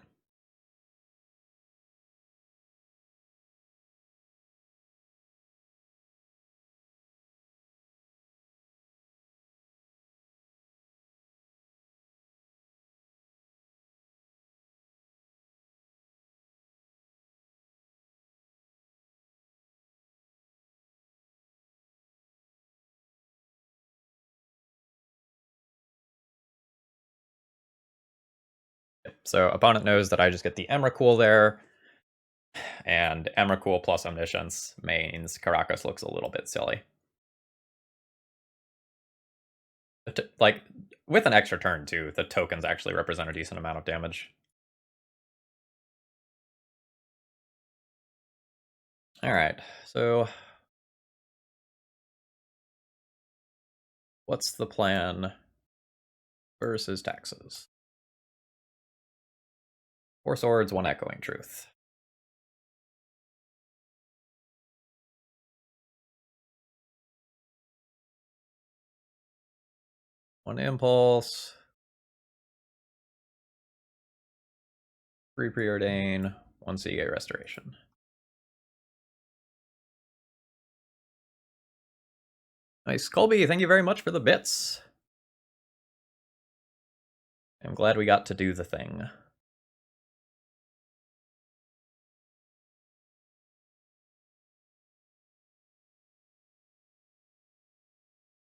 Speaker 1: So opponent knows that I just get the Emrakul there, and Emrakul plus Omniscience means Caracas looks a little bit silly. Like, with an extra turn too, the tokens actually represent a decent amount of damage. Alright, so what's the plan versus taxes? 4 swords, 1 echoing truth. One impulse. 3 preordain, 1 Seagate restoration. Nice. Colby, thank you very much for the bits. I'm glad we got to do the thing.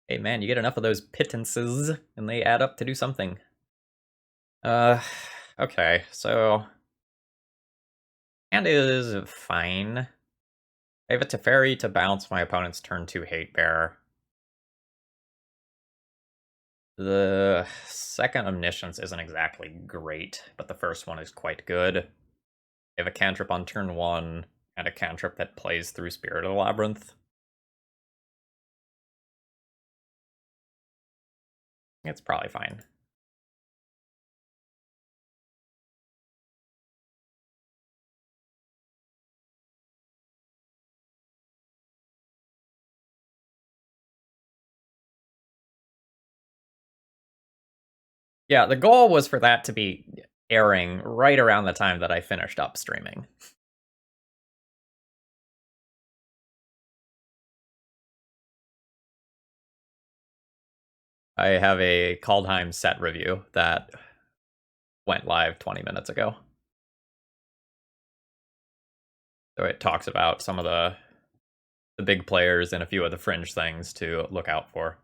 Speaker 1: Hey man, you get enough of those pittances, and they add up to do something. Uh, okay, so... hand is fine. I have a Teferi to bounce my opponent's turn 2 Hate Bear. The second Omniscience isn't exactly great, but the first one is quite good. I have a cantrip on turn 1, and a cantrip that plays through Spirit of the Labyrinth. It's probably fine. Yeah, the goal was for that to be airing right around the time that I finished up streaming. I have a Kaldheim set review that went live 20 minutes ago. So it talks about some of the big players and a few of the fringe things to look out for.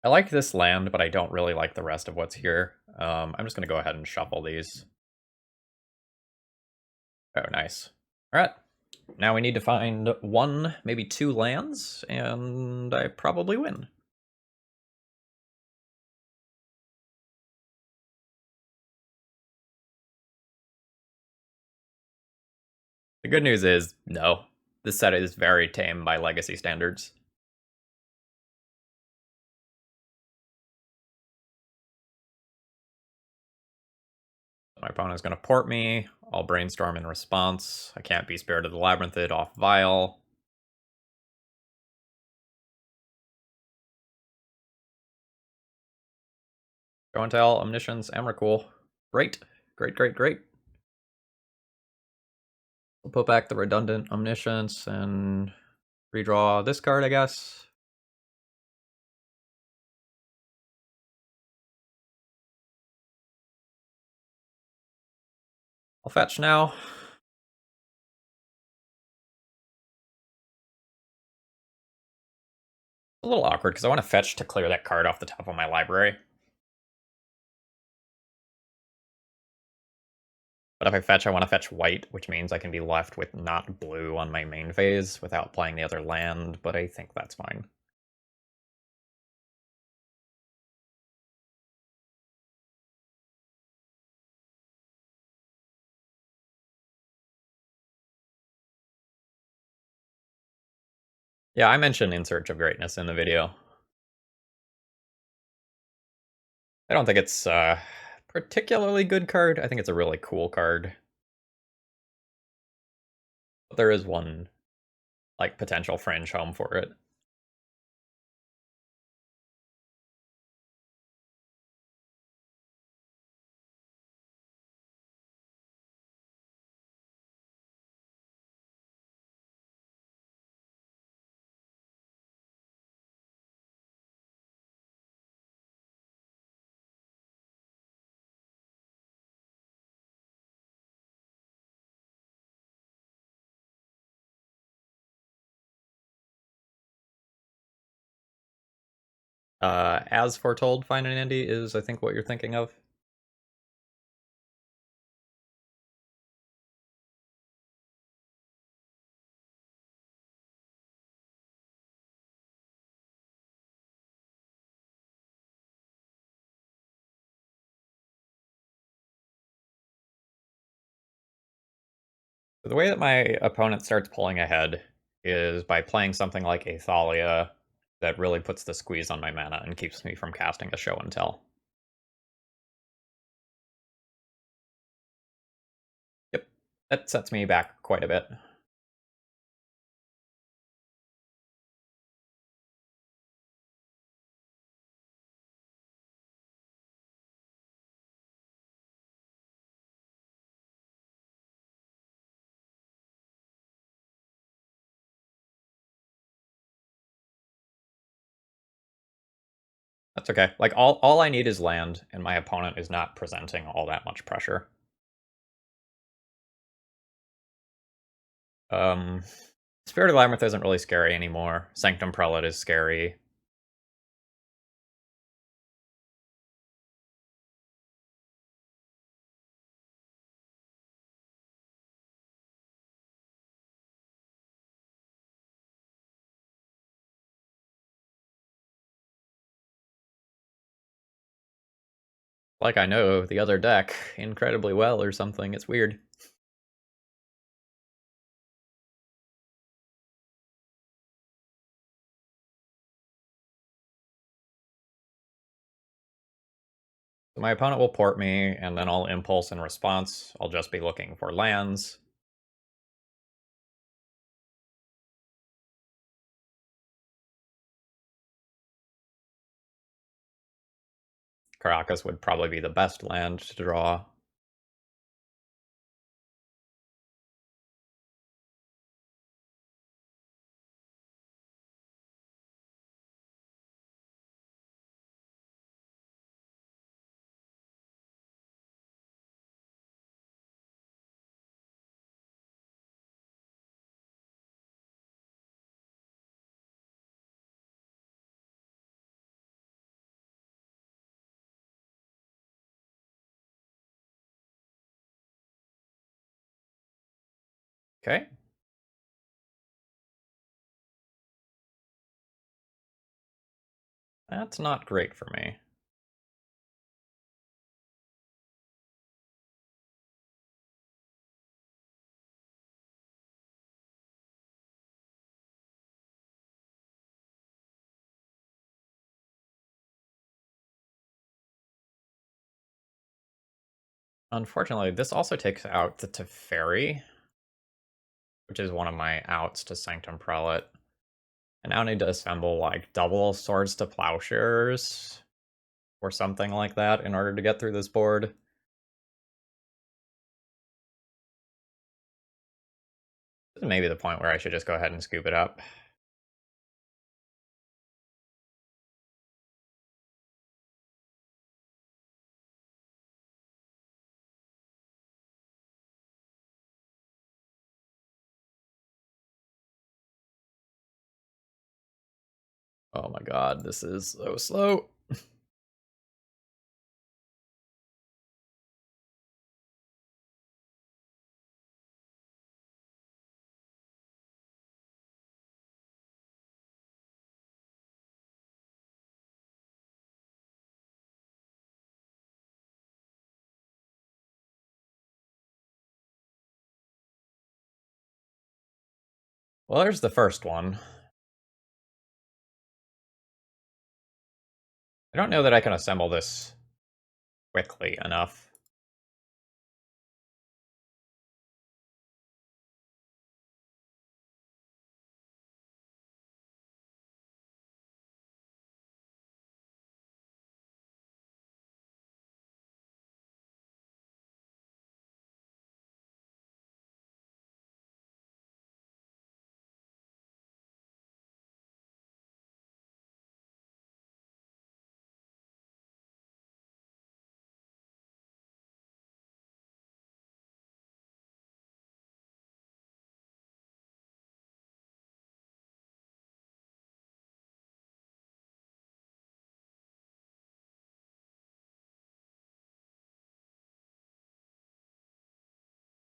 Speaker 1: I like this land, but I don't really like the rest of what's here. I'm just going to go ahead and shuffle these. Oh, nice. All right. Now we need to find 1, maybe 2 lands, and I probably win. The good news is, no. This set is very tame by legacy standards. My opponent's going to port me. I'll brainstorm in response. I can't be Spirit of the Labyrinthid off Vial. Omnitell, Omniscience, Emrakul. Great. Great, great, great. We'll put back the redundant Omniscience and redraw this card, I guess. I'll fetch now. A little awkward because I want to fetch to clear that card off the top of my library. But if I fetch, I want to fetch white, which means I can be left with not blue on my main phase without playing the other land, but I think that's fine. Yeah, I mentioned In Search of Greatness in the video. I don't think it's a particularly good card. I think it's a really cool card. But there is one, like, potential fringe home for it. As Foretold, Fine and Andy is, I think, what you're thinking of. The way that my opponent starts pulling ahead is by playing something like Athalia that really puts the squeeze on my mana and keeps me from casting a Show and Tell. Yep, that sets me back quite a bit. That's okay. Like, all I need is land, and my opponent is not presenting all that much pressure. Spirit of Labyrinth isn't really scary anymore. Sanctum Prelate is scary. Like I know the other deck incredibly well or something. It's weird. So my opponent will port me, and then I'll impulse in response. I'll just be looking for lands. Caracas would probably be the best land to draw. Okay. That's not great for me. Unfortunately, this also takes out the Teferi, which is one of my outs to Sanctum Prelate. I now need to assemble like double swords to plowshares or something like that in order to get through this board. This is maybe the point where I should just go ahead and scoop it up. Oh my god, this is so slow. Well, there's the first one. I don't know that I can assemble this quickly enough.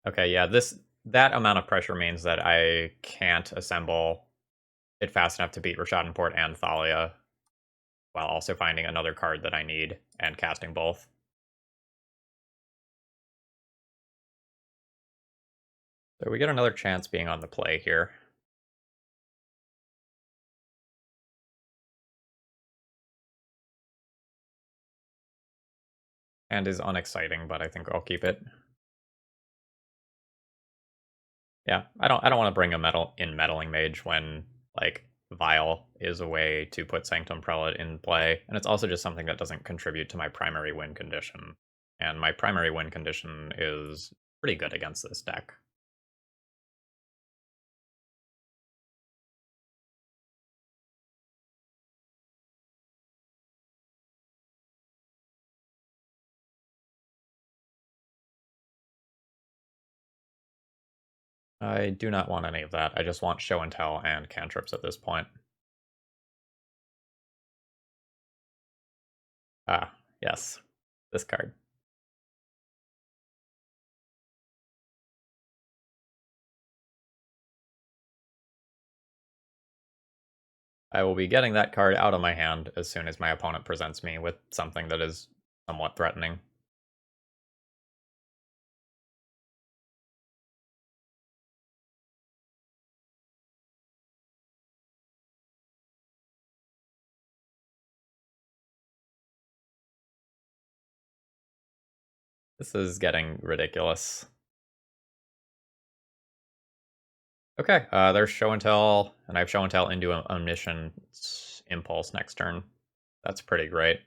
Speaker 1: Okay, yeah, that amount of pressure means that I can't assemble it fast enough to beat Rashadenport and Thalia, while also finding another card that I need and casting both. So we get another chance being on the play here. And is unexciting, but I think I'll keep it. Yeah, I don't want to bring a meddling mage when like Vile is a way to put Sanctum Prelate in play, and it's also just something that doesn't contribute to my primary win condition. And my primary win condition is pretty good against this deck. I do not want any of that. I just want show and tell and cantrips at this point. Ah, yes. This card. I will be getting that card out of my hand as soon as my opponent presents me with something that is somewhat threatening. This is getting ridiculous. Okay, there's show and tell, and I have show and tell into Omniscience Impulse next turn. That's pretty great.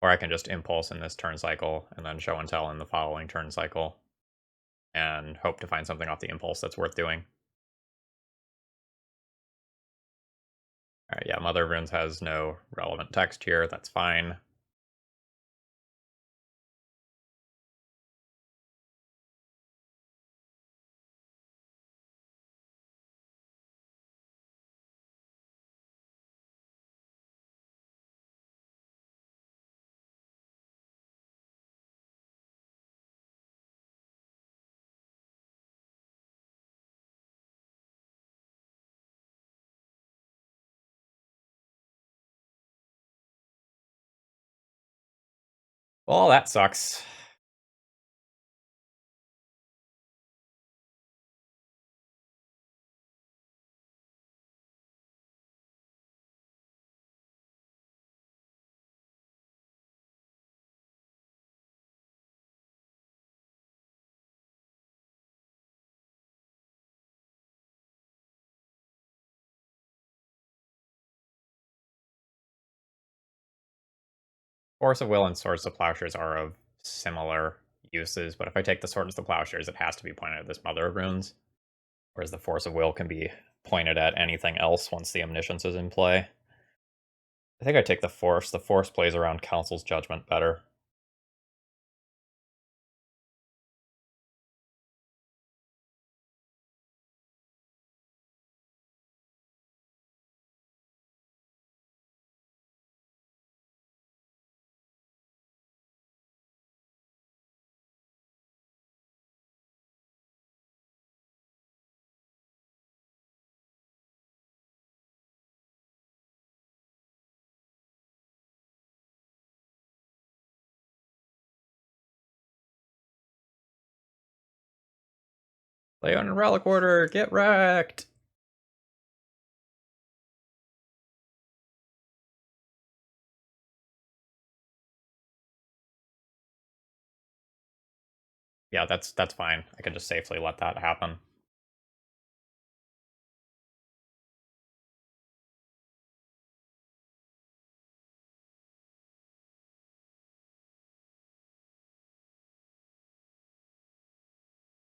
Speaker 1: Or I can just Impulse in this turn cycle, and then show and tell in the following turn cycle, and hope to find something off the Impulse that's worth doing. Alright, yeah, Mother of Runes has no relevant text here, that's fine. Well, that sucks. Force of Will and Swords to Plowshares are of similar uses, but if I take the Swords to Plowshares, it has to be pointed at this Mother of Runes, whereas the Force of Will can be pointed at anything else once the Omniscience is in play. I think I take the Force. The Force plays around Council's Judgment better. Leon and Relic Order, get wrecked! Yeah, that's fine. I can just safely let that happen.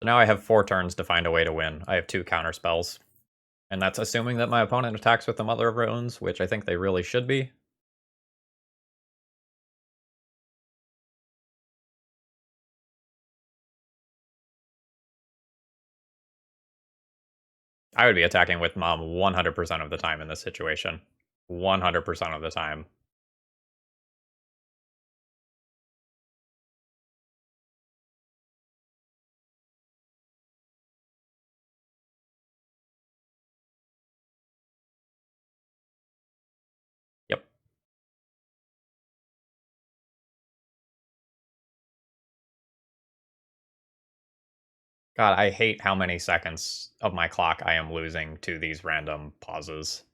Speaker 1: So now I have 4 turns to find a way to win. I have 2 counter spells. And that's assuming that my opponent attacks with the Mother of Runes, which I think they really should be. I would be attacking with Mom 100% of the time in this situation. 100% of the time. Yep. God, I hate how many seconds of my clock I am losing to these random pauses.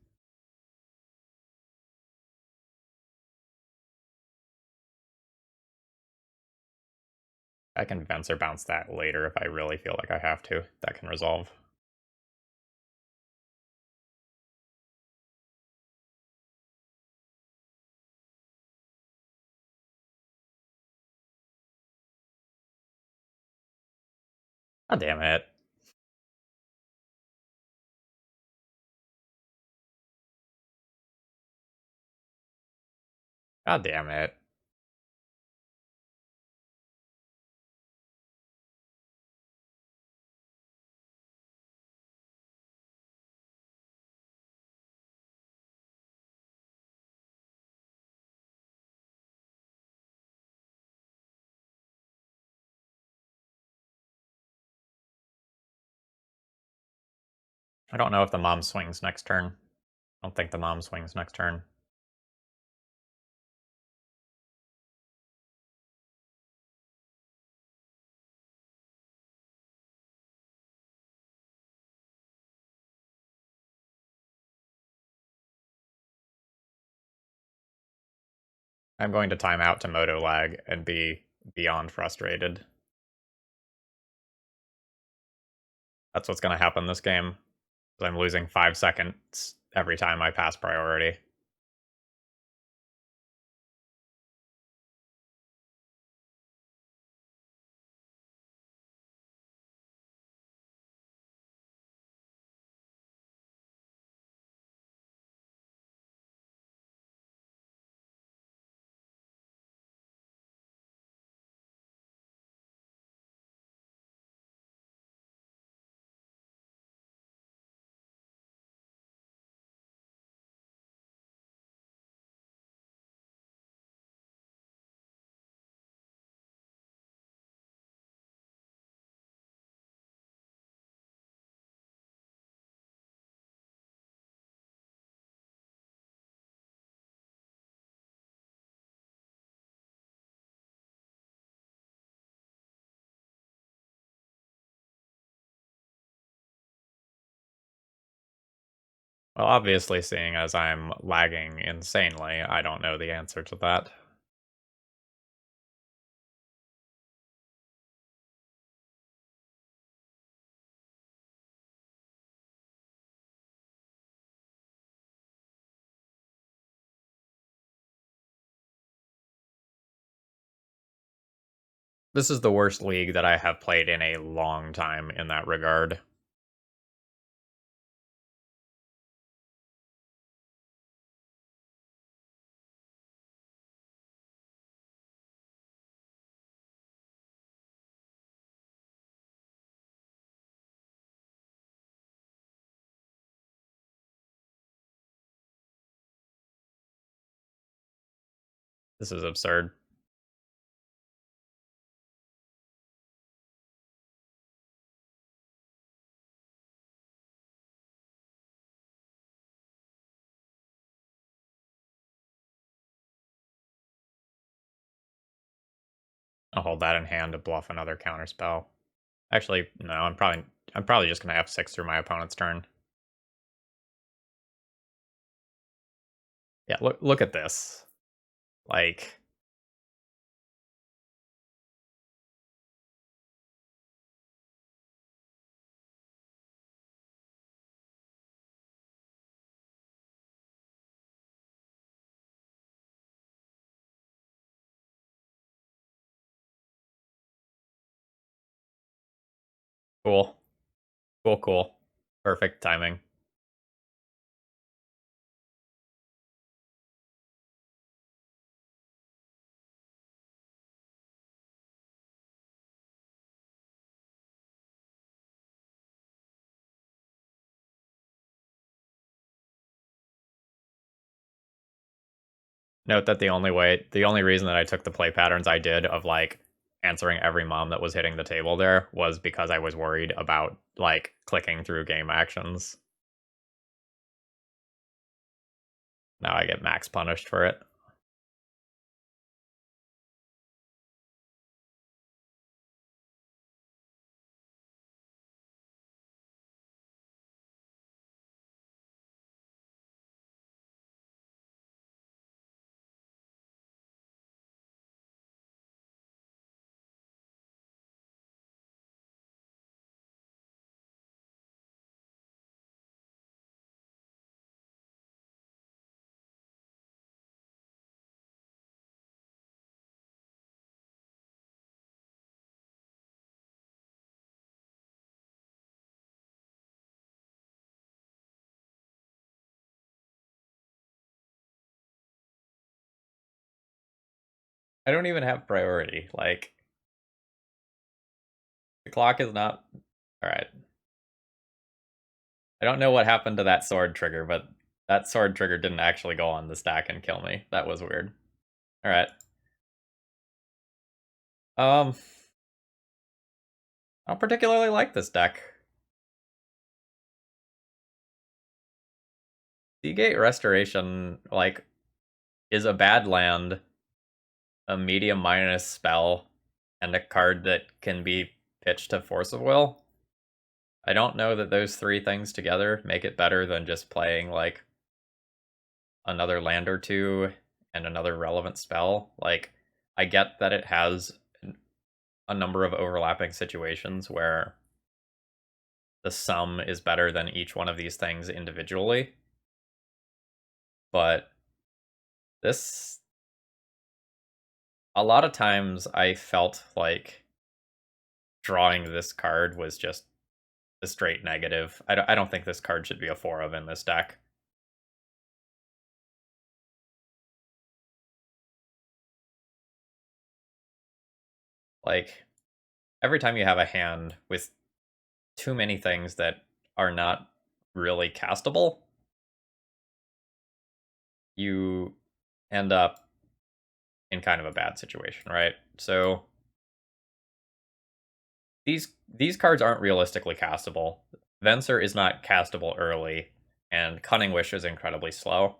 Speaker 1: I can Venser bounce that later if I really feel like I have to. That can resolve. God damn it. God damn it. I don't know if the Mom swings next turn. I don't think the Mom swings next turn. I'm going to time out to Moto lag and be beyond frustrated. That's what's going to happen this game. I'm losing 5 seconds every time I pass priority. Well, obviously, seeing as I'm lagging insanely, I don't know the answer to that. This is the worst league that I have played in a long time in that regard. This is absurd. I'll hold that in hand to bluff another counterspell. Actually, no, I'm probably just gonna F6 through my opponent's turn. Yeah, look at this. Like, cool. Cool. Perfect timing. Note that the only reason that I took the play patterns I did of like answering every mom that was hitting the table there was because I was worried about like clicking through game actions. Now I get max punished for it. I don't even have priority. Like, the clock is not. Alright. I don't know what happened to that sword trigger, but that sword trigger didn't actually go on the stack and kill me. That was weird. Alright. I don't particularly like this deck. Seagate Restoration, like, is a bad land, a medium minus spell, and a card that can be pitched to Force of Will. I don't know that those three things together make it better than just playing, like, another land or two and another relevant spell. Like, I get that it has a number of overlapping situations where the sum is better than each one of these things individually. But this, a lot of times I felt like drawing this card was just a straight negative. I don't think this card should be a 4 of in this deck. Like, every time you have a hand with too many things that are not really castable, you end up in kind of a bad situation, right? So these cards aren't realistically castable. Venser is not castable early, and Cunning Wish is incredibly slow.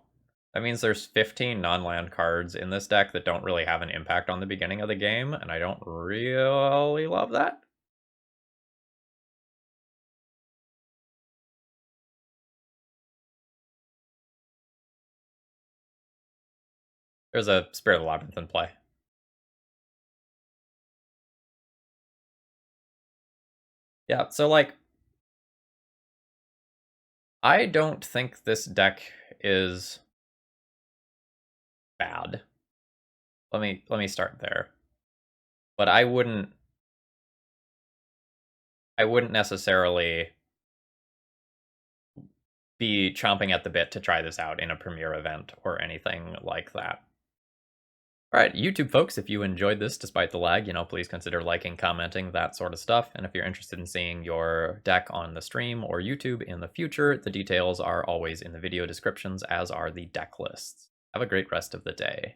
Speaker 1: That means there's 15 non-land cards in this deck that don't really have an impact on the beginning of the game, and I don't really love that. There's a Spirit of the Labyrinth in play. Yeah, so like, I don't think this deck is bad. Let me start there. but I wouldn't necessarily be chomping at the bit to try this out in a premiere event or anything like that. All right, YouTube folks, if you enjoyed this despite the lag, please consider liking, commenting, that sort of stuff. And if you're interested in seeing your deck on the stream or YouTube in the future, the details are always in the video descriptions, as are the deck lists. Have a great rest of the day.